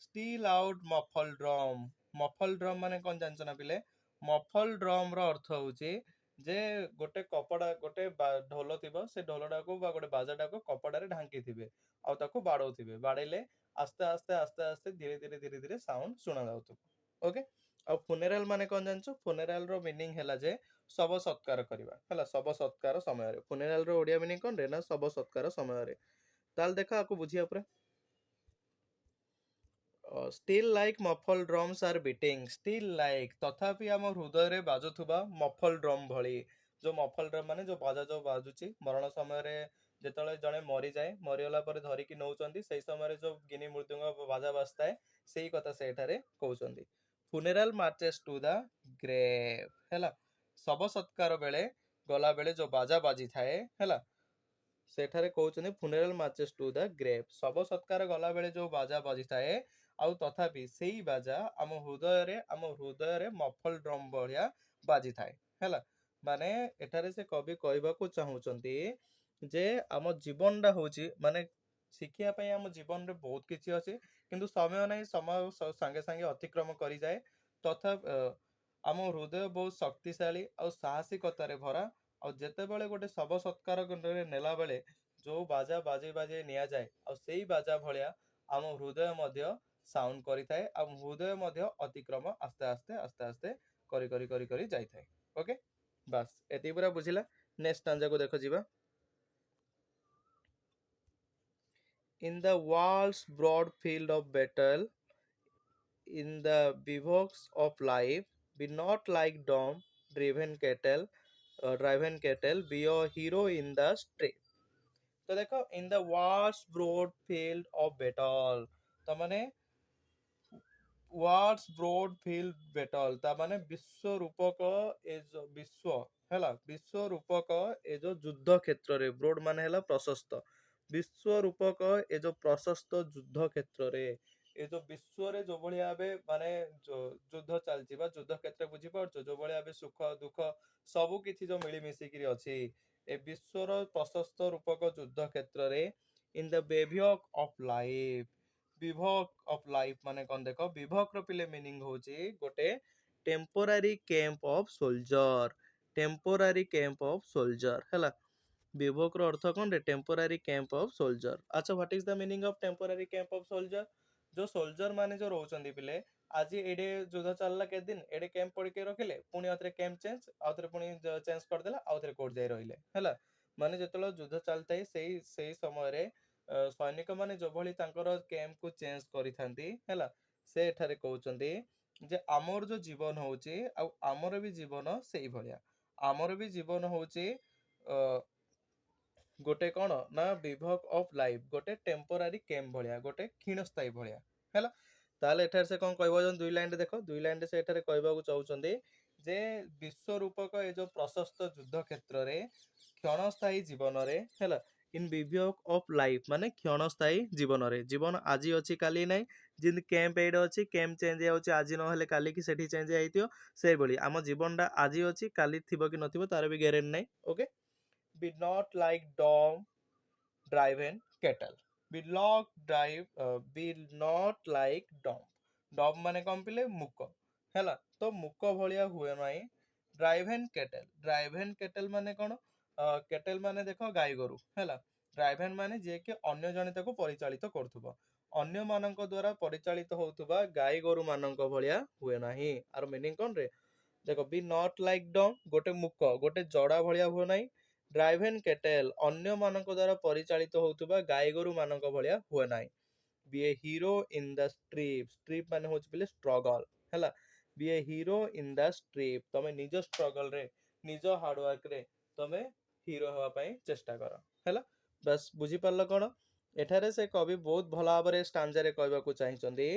still out muffled drum, muffled drum ମାନେ କଣ ଜାଣିଛ ନା ପିଲେ? muffled drum ର ଅର୍ଥ ହଉଛି ଯେ ଗୋଟେ କପଡା, ଗୋଟେ ଢୋଲ ଥିବ, ସେ ଢୋଲଟାକୁ ବା ଗୋଟେ ବାଜାଟାକୁ କପଡାରେ ଢାଙ୍କିଥିବେ ଆଉ ତାକୁ ବାଡଉଥିବେ, ବାଡେଇଲେ ଆସ୍ତେ ଆସ୍ତେ ଆସ୍ତେ ଆସ୍ତେ ଧୀରେ ଧୀରେ ଧୀରେ ଧୀରେ ସାଉଣ୍ଡ ଶୁଣା ଯାଉଥିବ। ଓକେ, ଆଉ ଫୁନେରାଲ ମାନେ କଣ ଜାଣିଛ? ଫୁନେରାଲ ର ମିନିଂ ହେଲା ଯେ ଶବ ସତ୍କାର କରିବା ହେଲା, ଶବ ସତ୍କାର ସମୟରେ। ଫୁନେରାଲ ର ଓଡିଆ ମିନିଂ କଣ ରେ? ନା ଶବ ସତ୍କାର ସମୟରେ। ତାହେଲେ ଦେଖ ଆକୁ ବୁଝିବା ପୁରା। still like muffled drums are beating, still like ତଥାପି ଆମ ହୃଦୟରେ ବାଜୁଥିବା muffled drum ଭଳି। ଯୋଉ muffled drum ମାନେ ଯୋଉ ବାଜା ଯୋଉ ବାଜୁଛି ମରଣ ସମୟରେ, ଯେତେବେଳେ ଜଣେ ମରିଯାଏ, ମରିଗଲା ପରେ ଧରିକି ନଉଛନ୍ତି, ସେଇ ସମୟରେ ଯୋଉ ଗିନି ମୃଦୁଙ୍ଗ ବାଜା ବାଜୁଥାଏ, ସେଇ କଥା ସେଠାରେ କହୁଛନ୍ତି। funeral marches to the grave ହେଲା, ଶବ ସତ୍କାର ବେଳେ ଗଲା ବେଳେ ଯୋଉ ବାଜା ବାଜିଥାଏ ହେଲା, ସେଠାରେ କହୁଛନ୍ତି funeral marches to the grave, ଶବ ସତ୍କାର ଗଲା ବେଳେ ଯୋଉ ବାଜା ବାଜିଥାଏ, ଆଉ ତଥାପି ସେଇ ବାଜା ଆମ ହୃଦୟରେ ମଫଲ ଡ୍ରମ୍ ଭଳିଆ ବାଜିଥାଏ ହେଲା। ମାନେ ଏଠାରେ ସେ କବି କହିବାକୁ ଚାହୁଁଛନ୍ତି ଯେ ଆମ ଜୀବନଟା ହଉଛି ମାନେ ଶିଖିବା ପାଇଁ ଆମ ଜୀବନରେ ବହୁତ କିଛି ଅଛି, କିନ୍ତୁ ସମୟ ନାହିଁ, ସମୟ ସାଙ୍ଗେ ସାଙ୍ଗେ ଅତିକ୍ରମ କରିଯାଏ। ତଥାପି ଆମ ହୃଦୟ ବହୁତ ଶକ୍ତିଶାଳୀ ଆଉ ସାହସିକତାରେ ଭରା। ଆଉ ଯେତେବେଳେ ଗୋଟେ ଶବ ସତ୍କାର ନେଲା ବେଳେ ଯୋଉ ବାଜା ବାଜେଇ ନିଆଯାଏ, ଆଉ ସେଇ ବାଜା ଭଳିଆ ଆମ ହୃଦୟ ମଧ୍ୟ ସାଉଣ୍ଡ କରିଥାଏ, ଆଉ ହୃଦୟ ମଧ୍ୟ ଅତିକ୍ରମ ଆସ୍ତେ ଆସ୍ତେ ଆସ୍ତେ ଆସ୍ତେ କରି କରି କରି କରି ଯାଇଥାଏ। ଓକେ, ବାସ୍ ଏତିକି ପୁରା ବୁଝିଲା। ନେକ୍ସଟ ଷ୍ଟାଞ୍ଜାକୁ ଦେଖ ଯିବା। In the world's broad field of battle, in the bivouacs of life, be not like dumb, driven cattle, be a hero in the street. तो देखो, in the vast broad field of battle, तो माने wars broad field battle ता माने विश्व रूपक ए जो विश्व हैला, विश्व रूपक ए जो युद्ध क्षेत्र रे, ब्रॉड माने हैला प्रशस्त, विश्व रूपक ए जो प्रशस्त युद्ध क्षेत्र रे, ए जो विश्व रे जो भलिया बे माने जो युद्ध चलची बा युद्ध क्षेत्र बुझी पारछो, जो भलिया बे सुख दुख सब किछि जो मिली मिसी किरी अछि, ए विश्व रो प्रशस्त रूपक युद्ध क्षेत्र रे, in the bivouac of life, bivouac of life माने कौन देखो, विभक रो पिले मीनिंग होची गोटे temporary camp of soldier, temporary camp of soldier हैला। विभक रो अर्थ कौन रे, टेम्पोरारी कैंप ऑफ सोल्जर। अच्छा, what is the meaning of temporary camp of soldier? जो सोल्जर माने जो रहउचंदी पिले, आज एडे युद्ध चलला के दिन एडे कैंप पड़ के रखिले, पुनी आथरे कैंप चेंज, आथरे पुनी चेंज कर देला, आथरे कोड जाई रहिले हैला। माने जेतलो युद्ध चलताई सेही समय रे सैनिक माने जो भली तांकर कैंप को चेंज करिथांती हैला, से एठारे कहउचंदी जे आमर जो जीवन होची, आ आमर भी जीवन सेही भलिया, आमर भी जीवन होची गोटे कौन ना विभक ऑफ लाइफ, गोटे टेम्पोरारी कैंप भलिया, गोटे क्षीणस्थायी भलिया हैला। ताले एठारे से कौन कहबो, जन दुई लाइन रे देखो, दुई लाइन रे से एठारे कहबाकू चाहउचंदी जे विश्व रूपक ए जो प्रशस्त युद्ध क्षेत्र रे क्षणस्थायी जीवन रे हैला, इन विभक ऑफ लाइफ माने क्षणस्थायी जीवन रे, जीवन आज अछि काली नै, जिन कैंप एडे अछि, कैंप चेंज होउची आज न हेले काली की सेठी चेंज हेइतियो, सेही भली आम जीवनटा आज अछि काली थिबो कि नथिबो तार भी ग्यारेंटी नै। Okay, be not like dom driven cattle, be not like dom, dom माने कौन पिले मुक हैला, तो मुक भलिया हुए नाही। ड्राइवेन कैटल, ड्राइवेन कैटल माने कौन, कैटल माने देखो गाई गोरु हैला, ड्राइवेन माने जे के अन्य जने ताको परिचालित करथुबो, अन्य मानक द्वारा परिचालित होउथुबा गाई गोरु मानक भलिया हुए नाही। आर मीनिंग कौन रे, देखो, बी नॉट लाइक डम गोटे मुक गोटे जड़ा भलिया हुए नाही, ड्राइवेन कैटल अन्य मानक द्वारा परिचालित होउथुबा गाई गोरु मानक भलिया हुए नाही। Be a hero in the strife, strife माने होच पिले स्ट्रगल हैला, be a hero in the strife, तमे निज स्ट्रगल रे, निज हार्ड वर्क रे तमे हीरो हवा पई चेष्टा कर हैला। बस बुझी पारल कोन, एठारे से कवि बहुत भला भाबरे स्टांजा रे कहबाकू चाहिचंदी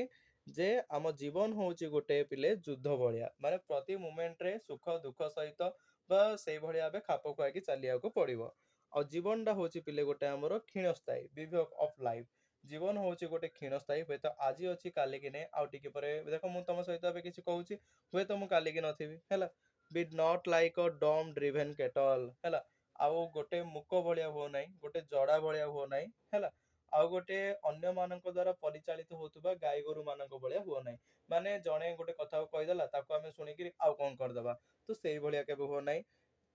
जे आम जीवन होची गोटे पिले युद्ध भलिया, माने प्रति मोमेंट रे सुख दुख सहित बा सेही भलिया बे खाप खुआकी चलियाकू पड़िबो। और जीवनटा होची पिले गोटे हमर क्षीणस्थायी, विभक ऑफ लाइफ, जीवन होची गोटे क्षीणस्थायी, हुए तो आज अछि काली कि नै, आउ टिके परे देखो मु तम सहित अबे किछि कहूची, हुए तो मु काली कि नथिबी हैला। बी नॉट लाइक अ डम ड्रिवेन कैटल हैला, आउ गोटे मुक भलिया हो नै, गोटे जड़ा भलिया हो नै हैला, आउ गोटे अन्य मानक द्वारा परिचालित होतुबा गाई गोरु मानक भलिया हो नै, माने जणे गोटे कथा को कहिदेला ताको आमे सुनिकिरी आउ कोन कर दबा, तो सेही भलिया केबे हो नै।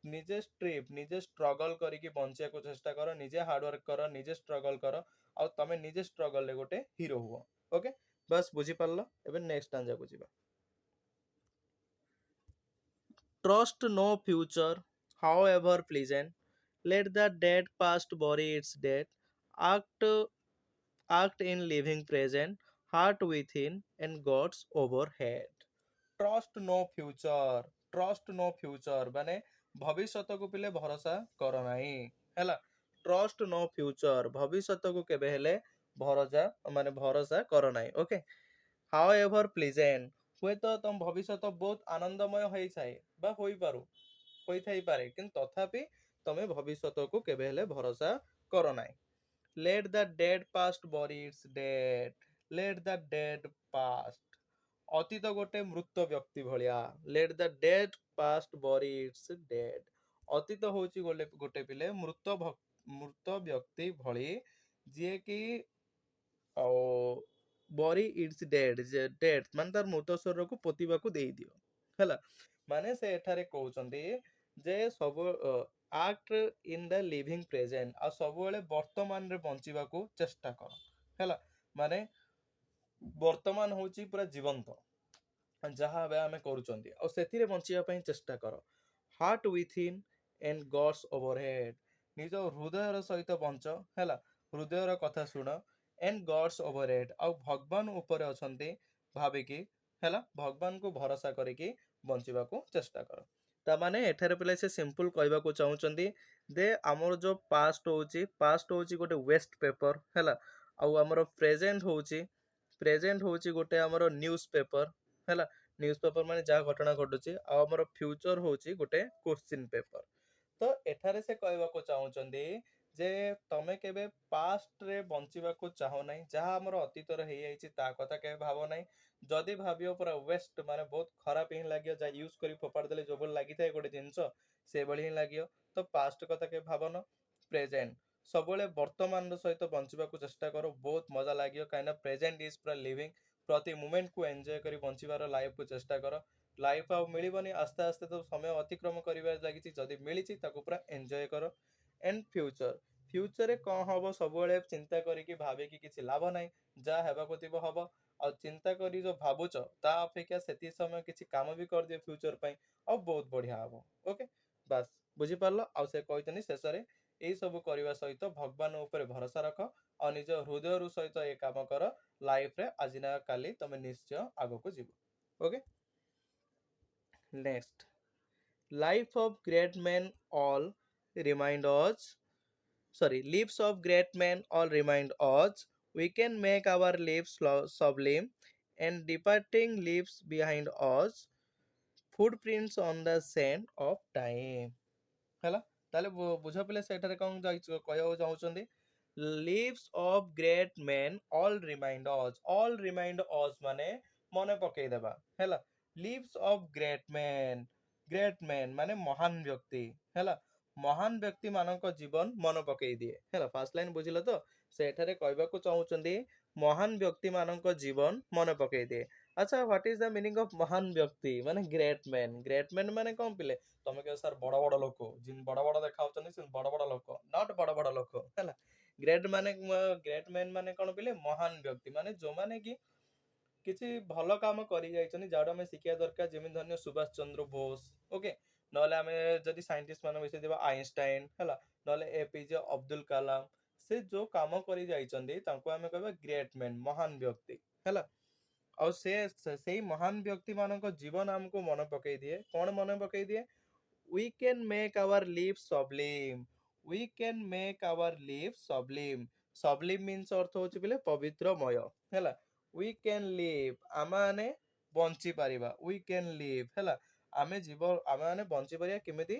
निजे स्ट्रिप, निजे स्ट्रगल करिकी बंचिया को चेष्टा कर, निजे हार्ड वर्क कर, निजे स्ट्रगल कर, और तमे निजे स्ट्रगल रे गोटे हीरो हुओ। ओके, बस बुझी पारल। एबे नेक्स्ट स्टांजा को जिबा। Trust no future however pleasant, let the dead past bury its dead, act act in living present, heart within and gods overhead। Trust no future, trust no future माने भविष्यत को पिले भरोसा कर नाही हैला। ट्रस्ट नो फ्यूचर, भविष्यत को केबे हेले भरोसा माने भरोसा कर नाही। ओके, हाउ एवर प्लीजेंट, हुए तो तुम भविष्यत बहुत आनंदमय होई छाए बा होई पारु, होई थाई पारे, किंतु तथापि तमे भविष्यत को केबे हेले भरोसा कर नाही। Late the dead past bury its dead, late the dead past, ଅତୀତ ଗୋଟେ ମୃତ ବ୍ୟକ୍ତି ଭଳିଆ, let the dead past bury its dead, ଅତୀତ ହଉଛି ଗୋଟେ ପିଲେ ମୃତ ବ୍ୟକ୍ତି ଭଳି ଯିଏ କି ବରି ଇଟ୍ସ ଡେଡ୍ ମାନେ ତାର ମୃତ ଶରୀରକୁ ପୋତିବାକୁ ଦେଇଦିଅ ହେଲା। ମାନେ ସେ ଏଠାରେ କହୁଛନ୍ତି ଯେ ସବୁ act in the living present, ଆଉ ସବୁବେଳେ ବର୍ତ୍ତମାନରେ ବଞ୍ଚିବାକୁ ଚେଷ୍ଟା କର ହେଲା। ମାନେ ବର୍ତ୍ତମାନ ହଉଛି ପୁରା ଜୀବନ୍ତ, ଯାହା ଏବେ ଆମେ କରୁଛନ୍ତି ଆଉ ସେଥିରେ ବଞ୍ଚିବା ପାଇଁ ଚେଷ୍ଟା କର। Heart within and gods overhead, ନିଜ ହୃଦୟର ସହିତ ବଞ୍ଚ ହେଲା, ହୃଦୟର କଥା ଶୁଣ। ଏଣ୍ଡ ଗଡ୍ସ ଓଭରହେଡ୍, ଆଉ ଭଗବାନ ଉପରେ ଅଛନ୍ତି ଭାବିକି ହେଲା, ଭଗବାନଙ୍କୁ ଭରସା କରିକି ବଞ୍ଚିବାକୁ ଚେଷ୍ଟା କର। ତାମାନେ ଏଠାରେ ପିଲା ସେ ସିମ୍ପଲ କହିବାକୁ ଚାହୁଁଛନ୍ତି ଯେ ଆମର ଯୋଉ ପାଷ୍ଟ ହଉଛି ଗୋଟେ ୱେଷ୍ଟ ପେପର ହେଲା, ଆଉ ଆମର ପ୍ରେଜେଣ୍ଟ ହଉଛି ଗୋଟେ ଆମର ନ୍ୟୁଜ ପେପର ହେଲା। ନ୍ୟୁଜ ପେପର ମାନେ ଯାହା ଘଟଣା ଘଟୁଛି, ଆଉ ଆମର ଫ୍ୟୁଚର ହଉଛି ଗୋଟେ କୋଶ୍ଚିନ୍ ପେପର। ତ ଏଠାରେ ସେ କହିବାକୁ ଚାହୁଁଛନ୍ତି ଯେ ତମେ କେବେ ପାଷ୍ଟରେ ବଞ୍ଚିବାକୁ ଚାହଁ ନାହିଁ, ଯାହା ଆମର ଅତୀତରେ ହେଇଯାଇଛି ତା କଥା କେବେ ଭାବ ନାହିଁ। ଯଦି ଭାବିବ ପୁରା ୱେଷ୍ଟ ମାନେ ବହୁତ ଖରାପ ହିଁ ଲାଗିବ, ଯାହା ୟୁଜ କରି ଫୋପାଡ଼ି ଦେଲେ ଯୋଉଭଳି ଲାଗିଥାଏ ଗୋଟେ ଜିନିଷ ସେଇଭଳି ହିଁ ଲାଗିବ। ତ ପାଷ୍ଟ କଥା କେବେ ଭାବନ। ପ୍ରେଜେଣ୍ଟ ସବୁବେଳେ ବର୍ତ୍ତମାନର ସହିତ ବଞ୍ଚିବାକୁ ଚେଷ୍ଟା କର, ବହୁତ ମଜା ଲାଗିବ, କାହିଁକିନା ପ୍ରେଜେଣ୍ଟ ଇଜ ପୁରା ଲିଭିଂ। ପ୍ରତି ମୁମେଣ୍ଟକୁ ଏନ୍ଜୟ କରି ବଞ୍ଚିବାର ଲାଇଫକୁ ଚେଷ୍ଟା କର। ଲାଇଫ ଆଉ ମିଳିବନି, ଆସ୍ତେ ଆସ୍ତେ ତ ସମୟ ଅତିକ୍ରମ କରିବାରେ ଲାଗିଛି, ଯଦି ମିଳିଛି ତାକୁ ପୁରା ଏନ୍ଜୟ କର। ଏଣ୍ଡ ଫ୍ୟୁଚରରେ କ'ଣ ହବ ସବୁବେଳେ ଚିନ୍ତା କରିକି ଭାବିକି କିଛି ଲାଭ ନାହିଁ, ଯାହା ହେବାକୁ ଥିବ ହବ। ଆଉ ଚିନ୍ତା କରି ଯୋଉ ଭାବୁଛ ତା ଅପେକ୍ଷା ସେତିକି ସମୟ କିଛି କାମ ବି କରିଦିଅ ଫ୍ୟୁଚର ପାଇଁ, ଆଉ ବହୁତ ବଢିଆ ହବ। ଓକେ, ବାସ୍ ବୁଝିପାରିଲ। ଆଉ ସେ କହିଛନ୍ତି ଶେଷରେ ଏଇ ସବୁ କରିବା ସହିତ ଭଗବାନ ଉପରେ ଭରସା ରଖ, ଆଉ ନିଜ ହୃଦୟରୁ ସହିତ ଏ କାମ କର। ଲାଇଫରେ ଆଜି ନା କାଲି ତମେ ନିଶ୍ଚୟ ଆଗକୁ ଯିବ। Okay, next, life of great men all remind us lives of great men all remind us we can make our lives sublime, and departing leaves behind us footprints on the sand of time ହେଲା। ତାହେଲେ ବୁଝ ପିଲେ ସେଠାରେ କ'ଣ କହିବାକୁ ଚାହୁଁଛନ୍ତି, lives of great men all remind us ମାନେ ମନେ ପକେଇଦେବା ହେଲା। lives of great men ମାନେ ମହାନ ବ୍ୟକ୍ତି ହେଲା, ମହାନ ବ୍ୟକ୍ତି ମାନଙ୍କ ଜୀବନ ମନେ ପକେଇ ଦିଏ ହେଲା। ଫାର୍ଷ୍ଟ ଲାଇନ ବୁଝିଲ ତ, ସେଠାରେ କହିବାକୁ ଚାହୁଁଛନ୍ତି ମହାନ ବ୍ୟକ୍ତି ମାନଙ୍କ ଜୀବନ ମନେ ପକେଇ ଦିଏ। ଆଚ୍ଛା, what is the meaning of ମହାନ ବ୍ୟକ୍ତି ମାନେ ଗ୍ରେଟ୍ ମେନ୍ ମାନେ କ'ଣ ପିଲେ? ତମେ କେବେ ସାର୍ ବଡ ବଡ ଲୋକ ଯିନ୍ ବଡ ବଡ ଦେଖାଉଛନ୍ତି ସେ ବଡ ବଡ ଲୋକ, ନଟ୍ ବଡ ବଡ ଲୋକ ହେଲା। ଗ୍ରେଟ୍ ମେନ୍ ମାନେ କ'ଣ ପିଲେ? ମହାନ ବ୍ୟକ୍ତି ମାନେ ଯୋଉମାନେ କି କିଛି ଭଲ କାମ କରି ଯାଇଛନ୍ତି, ଯାହାଠୁ ଆମେ ଶିଖିବା ଦରକାର। ଯେମିତି ଧନ୍ୟ ସୁଭାଷ ଚନ୍ଦ୍ର ବୋଷ, ଓକେ, ନହେଲେ ଆମେ ଯଦି ସାଇଣ୍ଟିଷ୍ଟ ମାନଙ୍କ ବିଷୟରେ ଯିବା ଆଇନଷ୍ଟାଇନ ହେଲା, ନହେଲେ ଏପିଜେ ଅବଦୁଲ କାଲାମ, ସେ ଯୋଉ କାମ କରି ଯାଇଛନ୍ତି ତାଙ୍କୁ ଆମେ କହିବା ଗ୍ରେଟ୍ ମେନ୍, ମହାନ ବ୍ୟକ୍ତି ହେଲା। ଆଉ ସେଇ ମହାନ ବ୍ୟକ୍ତି ମାନଙ୍କ ଜୀବନ ଆମକୁ ମନେ ପକେଇ ଦିଏ। କ'ଣ ମନେ ପକେଇ ଦିଏ? we can make our lives sublime, we can make our lives sublime means ଅର୍ଥ ହଉଛି ପିଲେ ପବିତ୍ରମୟ ହେଲା। we can live ଆମେ ମାନେ ବଞ୍ଚି ପାରିବା, we can live ହେଲା। ଆମେ ମାନେ ବଞ୍ଚି ପାରିବା କେମିତି?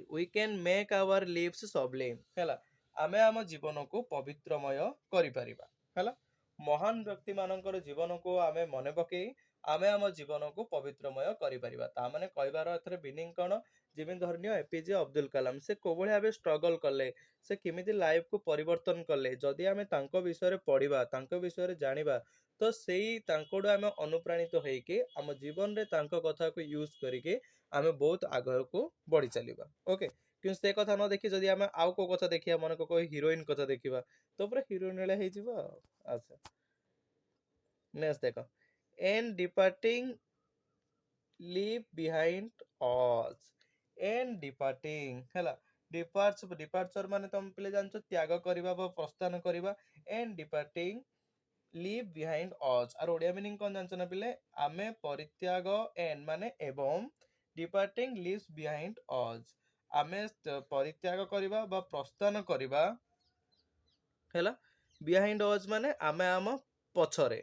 we can make our lives sublime ହେଲା, ଆମେ ଆମ ଜୀବନକୁ ପବିତ୍ରମୟ କରିପାରିବା ହେଲା। ମହାନ ବ୍ୟକ୍ତି ମାନଙ୍କର ଜୀବନକୁ ଆମେ ମନେ ପକେଇ ଆମେ ଆମ ଜୀବନକୁ ପବିତ୍ରମୟ କରିପାରିବା। ତା ମାନେ କହିବାର ଏଥିରେ ମିନିଂ କ'ଣ? ଯେମିତି ଧରିନିଅ ଏପିଜେ ଅବଦୁଲ କାଲାମ, ସେ କୋଉଭଳି ଭାବେ ଷ୍ଟ୍ରଗଲ କଲେ, ସେ କେମିତି ଲାଇଫକୁ ପରିବର୍ତ୍ତନ କଲେ, ଯଦି ଆମେ ତାଙ୍କ ବିଷୟରେ ପଢିବା, ତାଙ୍କ ବିଷୟରେ ଜାଣିବା, ତ ସେଇ ତାଙ୍କଠୁ ଆମେ ଅନୁପ୍ରାଣିତ ହେଇକି ଆମ ଜୀବନରେ ତାଙ୍କ କଥାକୁ ୟୁଜ କରିକି ଆମେ ବହୁତ ଆଗକୁ ବଢି ଚାଲିବା। ଓକେ, କିନ୍ତୁ ସେ କଥା ନ ଦେଖି ଯଦି ଆମେ ଆଉ କୋଉ କଥା ଦେଖିବା, ମନେକର କୋଉ ହିରୋଇନ କଥା ଦେଖିବା, ତ ପୁରା ହିରୋଇନ ଭଳିଆ ହେଇଯିବ ଆଉ। ଆଚ୍ଛା, ନେକ୍ସଟ ଦେଖ, and departing leave behind us, and departing ହେଲା, ଡିପାର୍ଚର ମାନେ ତମେ ପିଲେ ଜାଣିଛ ତ୍ୟାଗ କରିବା ବା ପ୍ରସ୍ଥାନ କରିବା। and departing leave behind us, R Odia meaning କ'ଣ ଜାଣିଛ ନା ପିଲେ? ଆମେ ପରିତ୍ୟାଗ, and ମାନେ ଏବଂ, departing leaves behind us ଆମେ ପରିତ୍ୟାଗ କରିବା ବା ପ୍ରସ୍ଥାନ କରିବା ହେଲା। behind us ମାନେ ଆମେ ଆମ ପଛରେ।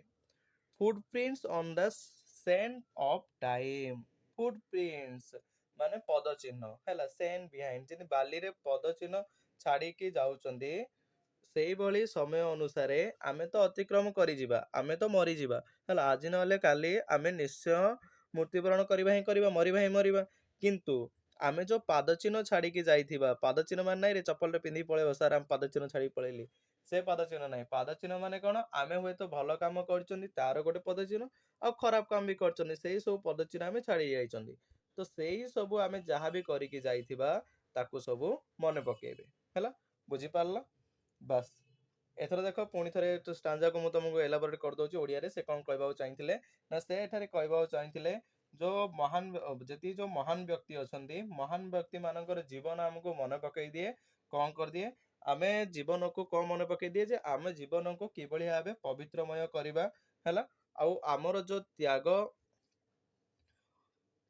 footprints on the sand of time, footprints ମାନେ ପଦ ଚିହ୍ନ ହେଲା, sand behind ଯେମିତି ବାଲିରେ ପଦ ଚିହ୍ନ ଛାଡିକି ଯାଉଛନ୍ତି, ସେଇଭଳି ସମୟ ଅନୁସାରେ ଆମେ ତ ଅତିକ୍ରମ କରିଯିବା, ଆମେ ତ ମରିଯିବା ହେଲା। ଆଜି ନହେଲେ କାଲି ଆମେ ନିଶ୍ଚୟ ମୃତ୍ୟୁବରଣ କରିବା ହିଁ କରିବା, ମରିବା ହିଁ ମରିବା। କିନ୍ତୁ ଆମେ ଯୋଉ ପାଦ ଚିହ୍ନ ଛାଡିକି ଯାଇଥିବା, ପାଦ ଚିହ୍ନ ମାନେ ନାଇଁ ରେ ଚପଲରେ ପିନ୍ଧିକି ପଳେଇବ ସାର୍ ଆମେ ପାଦ ଚିହ୍ନ ଛାଡିକି ପଳେଇଲି, ସେ ପାଦ ଚିହ୍ନ ନାହିଁ। ପାଦ ଚିହ୍ନ ମାନେ କଣ, ଆମେ ହୁଏତ ଭଲ କାମ କରିଛନ୍ତି ତାର ଗୋଟେ ପଦ ଚିହ୍ନ, ଆଉ ଖରାପ କାମ ବି କରିଛନ୍ତି ସେଇ ସବୁ ପଦ ଚିହ୍ନ ଆମେ ଛାଡି ଯାଇଛନ୍ତି। ତ ସେଇ ସବୁ ଆମେ ଯାହା ବି କରିକି ଯାଇଥିବା ତାକୁ ସବୁ ମନେ ପକେଇବେ। ହେଲା, ବୁଝିପାରିଲ? ବାସ୍, ଏଥର ଦେଖ ପୁଣି ଥରେ ଷ୍ଟାଞ୍ଜାକୁ ମୁଁ ତମକୁ ଏଲାବୋରେଟ୍ କରିଦଉଛି ଓଡ଼ିଆରେ। ସେ କ'ଣ କହିବାକୁ ଚାହିଁଥିଲେ ନା, ସେ ଏଠାରେ କହିବାକୁ ଚାହିଁଥିଲେ ଯୋଉ ଯେତିକି ଯୋଉ ମହାନ ବ୍ୟକ୍ତି ଅଛନ୍ତି, ମହାନ ବ୍ୟକ୍ତି ମାନଙ୍କର ଜୀବନ ଆମକୁ ମନେ ପକେଇ ଦିଏ, କ'ଣ କରିଦିଏ, ଆମେ ଜୀବନକୁ କ'ଣ ମନେ ପକେଇ ଦିଏ ଯେ ଆମେ ଜୀବନକୁ କିଭଳି ଭାବେ ପବିତ୍ରମୟ କରିବା। ହେଲା, ଆଉ ଆମର ଯୋଉ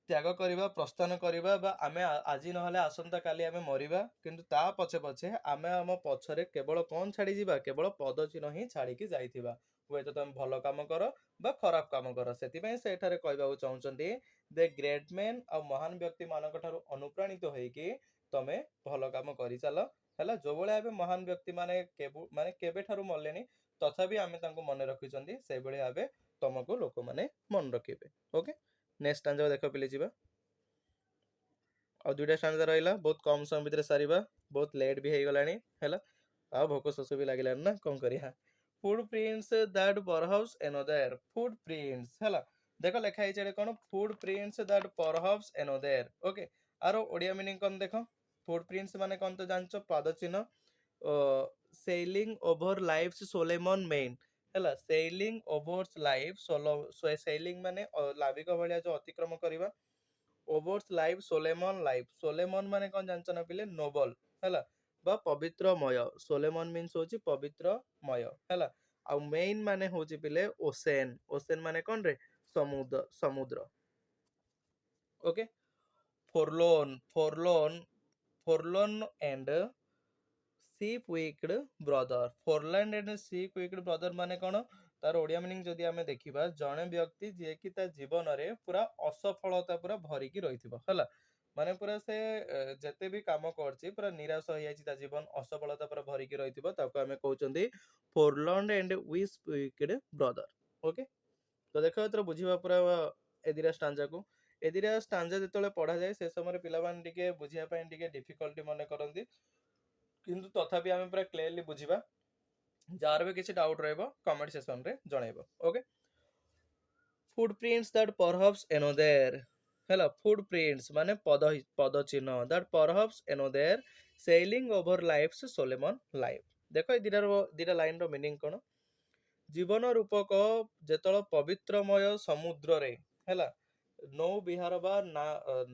ତ୍ୟାଗ କରିବା, ପ୍ରସ୍ଥାନ କରିବା, ବା ଆମେ ଆଜି ନହେଲେ ଆସନ୍ତା କାଲି ଆମେ ମରିବା, କିନ୍ତୁ ତା ପଛେ ପଛେ ଆମେ ଆମ ପଛରେ କେବଳ କ'ଣ ଛାଡ଼ିଯିବା, କେବଳ ପଦ ଚିହ୍ନ ହିଁ ଛାଡ଼ିକି ଯାଇଥିବା। ହୁଏତ ତମେ ଭଲ କାମ କର ବା ଖରାପ କାମ କର। ସେଥିପାଇଁ ସେ ଏଠାରେ କହିବାକୁ ଚାହୁଁଛନ୍ତି ଦେ ଗ୍ରେଟ୍ ମେନ୍, ଆଉ ମହାନ ବ୍ୟକ୍ତି ମାନଙ୍କ ଠାରୁ ଅନୁପ୍ରାଣିତ ହେଇକି ତମେ ଭଲ କାମ କରିଚାଲ। ହେଲା, ଯୋଉଭଳିଆ ଏବେ ମହାନ ବ୍ୟକ୍ତି ମାନେ କେବେଠାରୁ ମଲେଣି, ତଥାପି ଆମେ ତାଙ୍କୁ ମନେ ରଖିଛନ୍ତି, ସେଇଭଳି ଭାବେ ତମକୁ ଲୋକମାନେ ମନେ ରଖିବେ। ଓକେ, ନେକ୍ସଟ ଷ୍ଟାଞ୍ଜା ଦେଖ ପିଲେ ଯିବା। ଆଉ ଦୁଇଟା ଷ୍ଟାଞ୍ଜା ରହିଲା, ବହୁତ କମ ସମୟ ଭିତରେ ସାରିବା, ବହୁତ ଲେଟ୍ ବି ହେଇଗଲାଣି। ହେଲା, ଆଉ ଭୋକ ଶୋଷ ବି ଲାଗିଲାଣି ନା, କ'ଣ କରିବା। Footprints that perhaps another, footprints. ହେଲା, ଦେଖ ଲେଖା ହେଇଛି ଏଠି କ'ଣ, footprints that perhaps another. Okay, ଆର ଓଡ଼ିଆ ମିନିଂ କ'ଣ ଦେଖ। ଫୁଡ ପ୍ରିଣ୍ଟସ୍ ମାନେ କ'ଣ ତ ଜାଣିଛ, ପାଦ ଚିହ୍ନ। Sailing over life's solemn main. ହେଲା, ସେଲିଂ ଓଭର ଲାଇଫ୍, ସେଲିଂ ମାନେ ନାବିକ ଭଳିଆ ଯୋଉ ଅତିକ୍ରମ କରିବା, overs life solemn life. Solemn ମାନେ କ'ଣ ଜାଣିଛ ନା ପିଲେ, ନୋବଲ। ହେଲା, ବା ପବିତ୍ରମୟ। ସୋଲେମନ ମିନ୍ସ ହଉଛି ପବିତ୍ରମୟ। ହେଲା, ଆଉ ମେନ୍ ମାନେ ହଉଛି ପିଲେ ଓସେନ। ଓସେନ ମାନେ କ'ଣ ରେ, ସମୁଦ୍ର। Okay, forlorn and shipwrecked brother. Forlorn and shipwrecked brother ମାନେ କ'ଣ, ତାର ଓଡ଼ିଆ ମିନିଂ ଯଦି ଆମେ ଦେଖିବା, ଜଣେ ବ୍ୟକ୍ତି ଯିଏକି ତା ଜୀବନରେ ପୁରା ଅସଫଳତା ପୁରା ଭରିକି ରହିଥିବ। ହେଲା, ମାନେ ପୁରା ସେ ଯେତେ ବି କାମ କରିଛି ପୁରା ନିରାଶ ହେଇଯାଇଛି, ତା ଜୀବନ ଅସଫଳତା ପୁରା ଭରିକି ରହିଥିବ, ତାକୁ ଆମେ କହୁଛନ୍ତି ଫୋରଲଣ୍ଡ ଏଣ୍ଡ ୱିକ୍ଡ ବ୍ରଦର। ଓକେ, ତ ଦେଖ ଏଥର ବୁଝିବା ପୁରା ଏ ଦିଟା ଷ୍ଟାଞ୍ଜାକୁ। ଏ ଦିଟା ଷ୍ଟାଞ୍ଜା ଯେତେବେଳେ ପଢ଼ାଯାଏ ସେ ସମୟରେ ପିଲାମାନେ ଟିକେ ବୁଝିବା ପାଇଁ ଟିକେ ଡିଫିକଲ୍ଟି ମନେ କରନ୍ତି, କିନ୍ତୁ ତଥାପି ଆମେ ପୁରା କ୍ଲିୟରଲି ବୁଝିବା। ଯାହାର ବି କିଛି ଡାଉଟ୍ ରହିବ କମେଣ୍ଟ ସେକ୍ସନରେ ଜଣେଇବ। Okay, footprints that perhaps another. ହେଲା, ଫୁଡ ପ୍ରିଣ୍ଟସ୍ ମାନେ ପଦ ଚିହ୍ନ, that perhaps another sailing over life's solemn life. ଦେଖ ଏ ଦିଟା ଲାଇନର ମିନିଂ କ'ଣ। ଜୀବନ ରୂପକ ଯେତେବେଳେ ପବିତ୍ରମୟ ସମୁଦ୍ରରେ, ହେଲା, ନୌ ବିହାର ବା ନା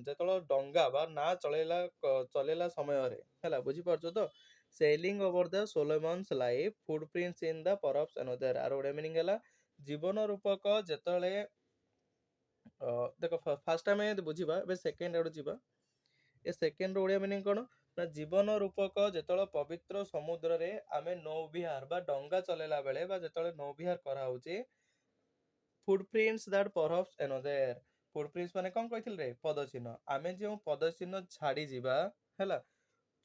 ଯେତେବେଳେ ଡଙ୍ଗା ବା ନା ଚଲେଇଲା ସମୟରେ, ହେଲା, ବୁଝିପାରୁଛ ତ, sailing over the Solomon's life, footprints in the perhaps another. ଆର ଓଡ଼ିଆ ମିନିଂ ହେଲା ଜୀବନ ରୂପକ ଯେତେବେଳେ ଦେଖ ଫାର୍ଷ୍ଟ ଆମେ ବୁଝିବା, ଏବେ ସେକେଣ୍ଡ ଆଡୁ ଯିବା। ଏ ସେକେଣ୍ଡ ଓଡ଼ିଆ ମିନିଂ କ'ଣ ନା, ଜୀବନ ରୂପକ ଯେତେବେଳେ ପବିତ୍ର ସମୁଦ୍ରରେ ଆମେ ନୌବିହାର ବା ଡଙ୍ଗା ଚଲେଇଲା ବେଳେ ବା ଯେତେବେଳେ ନୌବିହାର କରାହଉଛି, footprints that perhaps another. Footprints ମାନେ କ'ଣ କହିଥିଲେ ରେ, ପଦ ଚିହ୍ନ। ଆମେ ଯେଉଁ ପଦ ଚିହ୍ନ ଛାଡ଼ି ଯିବା, ହେଲା,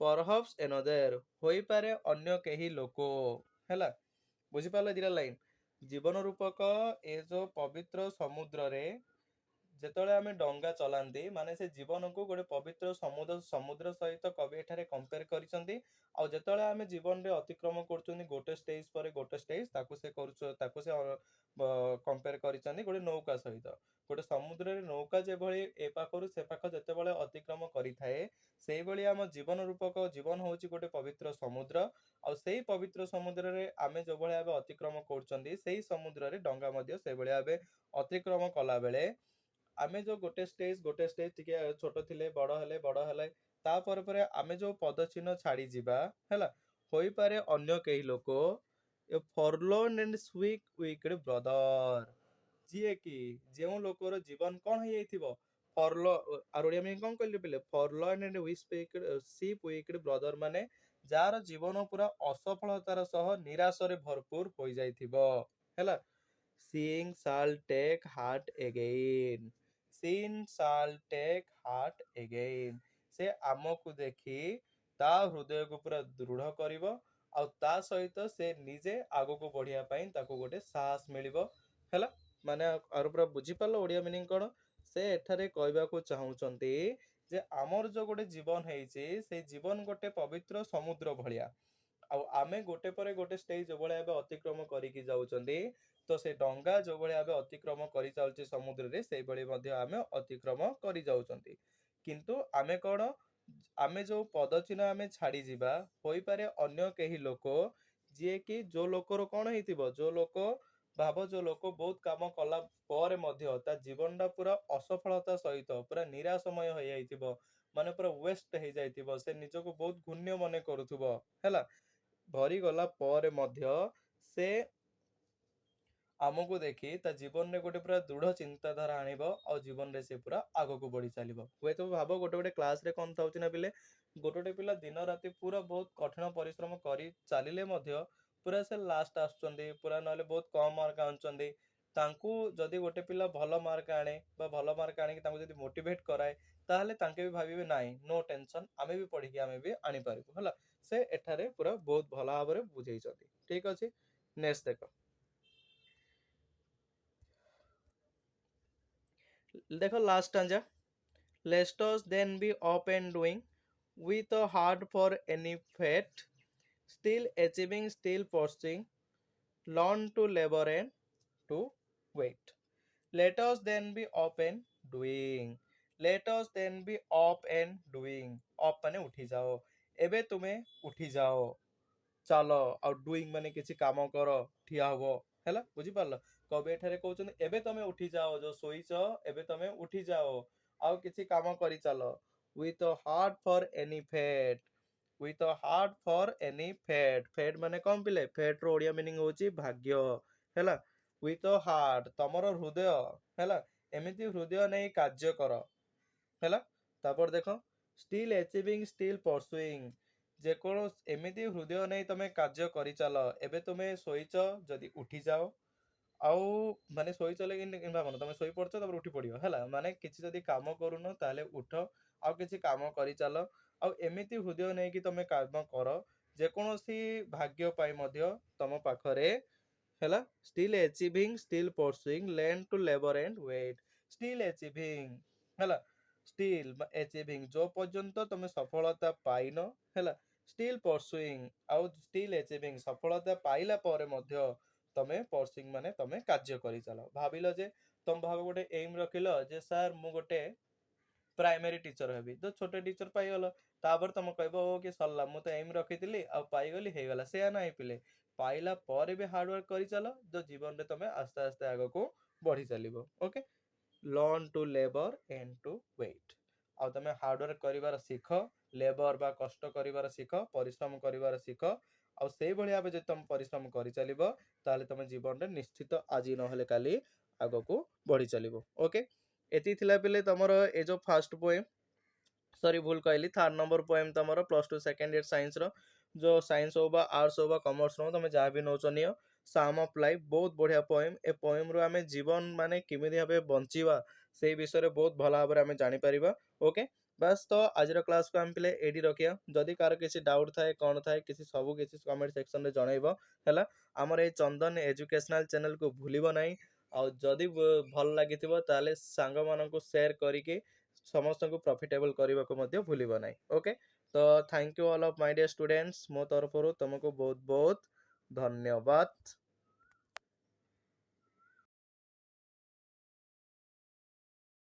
ପରହାପ୍ସ ଏନଦର ହୋଇପାରେ ଅନ୍ୟ କେହି ଲୋକ। ହେଲା, ବୁଝିପାରିଲ ଦିଟା ଲାଇନ। ଜୀବନ ରୂପକ ଏ ଯୋଉ ପବିତ୍ର ସମୁଦ୍ରରେ ଯେତେବେଳେ ଆମେ ଡଙ୍ଗା ଚଲାନ୍ତି, ମାନେ ସେ ଜୀବନକୁ ଗୋଟେ ପବିତ୍ର ସମୁଦ୍ର ସହିତ କବି ଏଠାରେ କମ୍ପେୟାର କରିଛନ୍ତି। ଆଉ ଯେତେବେଳେ ଆମେ ଜୀବନରେ ଅତିକ୍ରମ କରୁଛନ୍ତି ଗୋଟେ ଷ୍ଟେଜ ପରେ ଗୋଟେ ଷ୍ଟେଜ, ତାକୁ ସେ କମ୍ପେୟାର କରିଛନ୍ତି ଗୋଟେ ନୌକା ସହିତ। ଗୋଟେ ସମୁଦ୍ରରେ ନୌକା ଯେଭଳି ଏ ପାଖରୁ ସେ ପାଖ ଯେତେବେଳେ ଅତିକ୍ରମ କରିଥାଏ, ସେଇଭଳି ଆମ ଜୀବନ ରୂପକ ଜୀବନ ହଉଛି ଗୋଟେ ପବିତ୍ର ସମୁଦ୍ର। ଆଉ ସେଇ ପବିତ୍ର ସମୁଦ୍ରରେ ଆମେ ଯୋଉଭଳି ଭାବେ ଅତିକ୍ରମ କରୁଛନ୍ତି, ସେଇ ସମୁଦ୍ରରେ ଡଙ୍ଗା ମଧ୍ୟ ସେଇଭଳି ଭାବେ ଅତିକ୍ରମ କଲା ବେଳେ ଆମେ ଯୋଉ ଗୋଟେ ଷ୍ଟେଜ ଟିକେ ଛୋଟ ଥିଲେ, ବଡ ହେଲେ ତାପରେ ପରେ ଆମେ ଯୋଉ ପଦ ଚିହ୍ନ ଛାଡି ଯିବା, ହେଲା, ହୋଇପାରେ ଅନ୍ୟ କେହି ଲୋକ, ଏ ଫରଲୋନ୍ ଏଣ୍ଡ ୱିକ୍ଡ ବ୍ରଦର, ଯିଏ କି ଯେଉଁ ଲୋକର ଜୀବନ କ'ଣ ହେଇଯାଇଥିବ, ଆଉ ଓଡ଼ିଆ ମିନିଂ କ'ଣ କହିଲେ ପିଲେ, ଫରଲୋନ୍ ଏଣ୍ଡ ସିପ୍ ୱିକ୍ଡ ବ୍ରଦର ମାନେ ଯାହାର ଜୀବନ ପୁରା ଅସଫଳତାର ସହ ନିରାଶରେ ଭରପୁର ହୋଇଯାଇଥିବ। ହେଲା, seeing shall take heart again, seen shall take heart again। ସେ ଆମକୁ ଦେଖି ତା ହୃଦୟକୁ ପୁରା ଦୃଢ କରିବ, ଆଉ ତା ସହିତ ସେ ନିଜେ ଆଗକୁ ବଢିବା ପାଇଁ ତାକୁ ଗୋଟେ ସାହସ ମିଳିବ। ହେଲା, ମାନେ ଆଉ ପୁରା ବୁଝିପାରିଲ ଓଡ଼ିଆ ମିନିଂ କ'ଣ। ସେ ଏଠାରେ କହିବାକୁ ଚାହୁଁଛନ୍ତି ଯେ ଆମର ଯୋଉ ଗୋଟେ ଜୀବନ ହେଇଛି ସେଇ ଜୀବନ ଗୋଟେ ପବିତ୍ର ସମୁଦ୍ର ଭଳିଆ। ଆଉ ଆମେ ଗୋଟେ ପରେ ଗୋଟେ ଷ୍ଟେଜ ଯୋଉଭଳିଆ ଏବେ ଅତିକ୍ରମ କରିକି ଯାଉଛନ୍ତି, ତ ସେ ଡଙ୍ଗା ଯୋଉଭଳିଆ ଏବେ ଅତିକ୍ରମ କରି ଚାଲୁଛି ସମୁଦ୍ରରେ, ସେଇଭଳି ମଧ୍ୟ ଆମେ ଅତିକ୍ରମ କରି ଯାଉଛନ୍ତି। କିନ୍ତୁ ଆମେ କଣ, ଆମେ ଯୋଉ ପଦଚିହ୍ନ ଆମେ ଛାଡି ଯିବା, ହୋଇପାରେ ଅନ୍ୟ କେହି ଲୋକ, ଯିଏ କି ଯୋଉ ଲୋକର କଣ ହେଇଥିବ, ଯୋଉ ଲୋକ ଭାବ, ଯୋଉ ଲୋକ ବହୁତ କାମ କଲା ପରେ ମଧ୍ୟ ତା ଜୀବନଟା ପୁରା ଅସଫଳତା ସହିତ ପୁରା ନିରାଶମୟ ହେଇଯାଇଥିବ, ମାନେ ପୁରା ୱେଷ୍ଟ ହେଇଯାଇଥିବ, ସେ ନିଜକୁ ବହୁତ ଘୃଣ୍ୟ ମନେ କରୁଥିବ, ହେଲା, ଭରିଗଲା ପରେ ମଧ୍ୟ ସେ ଆମକୁ ଦେଖି ତା ଜୀବନରେ ଗୋଟେ ପୁରା ଦୃଢ ଚିନ୍ତାଧାରା ଆଣିବ, ଆଉ ଜୀବନରେ ସେ ପୁରା ଆଗକୁ ବଢି ଚାଲିବ। ହୁଏତ ଭାବ ଗୋଟେ ଗୋଟେ କ୍ଲାସରେ କଣ ଥାଉଛି ନା ପିଲେ, ଗୋଟେ ଗୋଟେ ପିଲା ଦିନ ରାତି ପୁରା ବହୁତ କଠିନ ପରିଶ୍ରମ କରି ଚାଲିଲେ ମଧ୍ୟ ପୁରା ସେ ଲାଷ୍ଟ ଆସୁଛନ୍ତି, ପୁରା ନହେଲେ ବହୁତ କମ ମାର୍କ ଆଣୁଛନ୍ତି। ତାଙ୍କୁ ଯଦି ଗୋଟେ ପିଲା ଭଲ ମାର୍କ ଆଣେ ବା ଭଲ ମାର୍କ ଆଣିକି ତାଙ୍କୁ ଯଦି ମୋଟିଭେଟ କରାଏ, ତାହେଲେ ତାଙ୍କେ ବି ଭାବିବେ ନାଇଁ, ନୋ ଟେନସନ, ଆମେ ବି ପଢିକି ଆମେ ବି ଆଣିପାରିବୁ, ହେଲା। ସେ ଏଠାରେ ପୁରା ବହୁତ ଭଲ ଭାବରେ ବୁଝେଇଛନ୍ତି। ଠିକ ଅଛି, ନେକ୍ସଟ ଦେଖ, ଦେଖ last stanza, let us then be up and doing with a heart for any fate, still achieving, still pursuing, learn to labor and to wait. Let us then be up and doing. Let us then be up and doing. Up ମାନେ ଉଠି ଯାଅ, ଏବେ ତୁମେ ଉଠି ଯାଅ, ଚାଲ, ଆଉ doing ମାନେ କିଛି କାମ କର, ଠିଆ ହବ, ହେଲା, ବୁଝିପାରିଲ। କବି ଏଠାରେ କହୁଛନ୍ତି ଏବେ ତମେ ଉଠି ଯାଅ, ଯୋଉ ଶୋଇଛ ଏବେ ତମେ ଉଠି ଯାଅ, ଆଉ କିଛି କାମ କରି ଚାଲ, with a heart for any fate, with a heart for any fate, fate ମାନେ କଣ ପିଲେ, fate ର ଓଡିଆ ମିନିଂ ହଉଛି ଭାଗ୍ୟ, ହେଲା। with a heart ତମର ହୃଦୟ, ହେଲା, ଏମିତି ହୃଦୟ ନେଇ କାର୍ଯ୍ୟ କର, ହେଲା। ତାପରେ ଦେଖ, still achieving, still pursuing, ଯେକୌଣସି ଏମିତି ହୃଦୟ ନେଇ ତମେ କାର୍ଯ୍ୟ କରିଚାଲ, ଏବେ ତୁମେ ଶୋଇଛ ଯଦି ଉଠି ଯାଅ, ଆଉ ମାନେ ଶୋଇଚ ଭାବନ ତମେ ଶୋଇ ପଡୁଛ ତାପରେ ଉଠି ପଡିବ, ହେଲା, ମାନେ କିଛି ଯଦି କାମ କରୁନ ତାହେଲେ ଉଠ, ଆଉ କିଛି କାମ କରିଚାଲ, ଆଉ ଏମିତି ହୃଦୟ ନେଇକି ତମେ କାମ କର, ଯେକୌଣସି ଭାଗ୍ୟ ପାଇଁ ମଧ୍ୟ ତମ ପାଖରେ, ହେଲା, still achieving, still pursuing, learn to labor and wait, still achieving, ହେଲା, still achieving ଯୋଉ ପର୍ଯ୍ୟନ୍ତ ତମେ ସଫଳତା ପାଇନ, ହେଲା, still pursuing, ଆଉ still achieving ସଫଳତା ପାଇଲା ପରେ ମଧ୍ୟ ତମେ pursuing ମାନେ ତମେ କାର୍ଯ୍ୟ କରିଚାଲ। ଭାବିଲ ଯେ ତମେ ଭାବ ଗୋଟେ ଏଇମ ରଖିଲ ଯେ ସାର୍ ମୁଁ ଗୋଟେ ପ୍ରାଇମେରୀ ଟିଚର ହେବି, ତ ଛୋଟ ଟିଚର ପାଇଗଲ, ତାପରେ ତମେ କହିବ ଓ କି ସରିଲା, ମୁଁ ତ ଏଇମ ରଖିଥିଲି ଆଉ ପାଇଗଲି ହେଇଗଲା, ସେୟା ନାହିଁ ପିଲେ, ପାଇଲା ପରେ ବି ହାର୍ଡୱାର୍କ କରିଚାଲ, ତ ଜୀବନରେ ତମେ ଆସ୍ତେ ଆସ୍ତେ ଆଗକୁ ବଢି ଚାଲିବ। Okay, learn to labour and to wait, ଆଉ ତମେ ହାର୍ଡୱାର୍କ କରିବାର ଶିଖ, ଲେବର ବା କଷ୍ଟ କରିବାର ଶିଖ, ପରିଶ୍ରମ କରିବାର ଶିଖ, ଆଉ ସେଇଭଳି ଭାବେ ଯଦି ତମେ ପରିଶ୍ରମ କରିଚାଲିବ ତାହେଲେ ତମେ ଜୀବନରେ ନିଶ୍ଚିତ ଆଜି ନହେଲେ କାଲି ଆଗକୁ ବଢି ଚାଲିବ। ଓକେ, ଏତିକି ଥିଲା ପିଲେ ତମର ଏ ଯୋଉ ଫାର୍ଷ୍ଟ ପୋଏମ୍, ସରି ଭୁଲ କହିଲି, ଥାର୍ଡ ନମ୍ବର ପୋଏମ୍ ତମର plus two second year science ର, ଯୋଉ ସାଇନ୍ସ ହଉ ବା ଆର୍ଟ୍ସ ହଉ ବା କମର୍ସ ହଉ, ତମେ ଯାହା ବି ନଉଛ ନିଅ, ସାମ୍ ଅଫ୍ ଲାଇଫ, ବହୁତ ବଢିଆ ପୋଏମ୍। ଏ ପୋଏମ୍ ରୁ ଆମେ ଜୀବନ ମାନେ କେମିତି ଭାବେ ବଞ୍ଚିବା ସେଇ ବିଷୟରେ ବହୁତ ଭଲ ଭାବରେ ଆମେ ଜାଣିପାରିବା। ଓକେ, ବାସ୍, ତ ଆଜିର କ୍ଲାସକୁ ଆମେ ପିଲେ ଏଇଠି ରଖିବା, ଯଦି କାହାର କିଛି ଡାଉଟ୍ ଥାଏ କଣ ଥାଏ କିଛି ସବୁ କିଛି କମେଣ୍ଟ ସେକ୍ସନରେ ଜଣେଇବ, ହେଲା। ଆମର ଏଇ ଚନ୍ଦନ ଏଜୁକେସନାଲ ଚ୍ୟାନେଲକୁ ଭୁଲିବ ନାହିଁ, ଆଉ ଯଦି ଭଲ ଲାଗିଥିବ ତାହେଲେ ସାଙ୍ଗମାନଙ୍କୁ ସେୟାର କରିକି ସମସ୍ତଙ୍କୁ ପ୍ରଫିଟେବଲ କରିବାକୁ ମଧ୍ୟ ଭୁଲିବ ନାହିଁ। ଓକେ, ତ thank you all of my dear students, ମୋ ତରଫରୁ ତମକୁ ବହୁତ ବହୁତ ଧନ୍ୟବାଦ।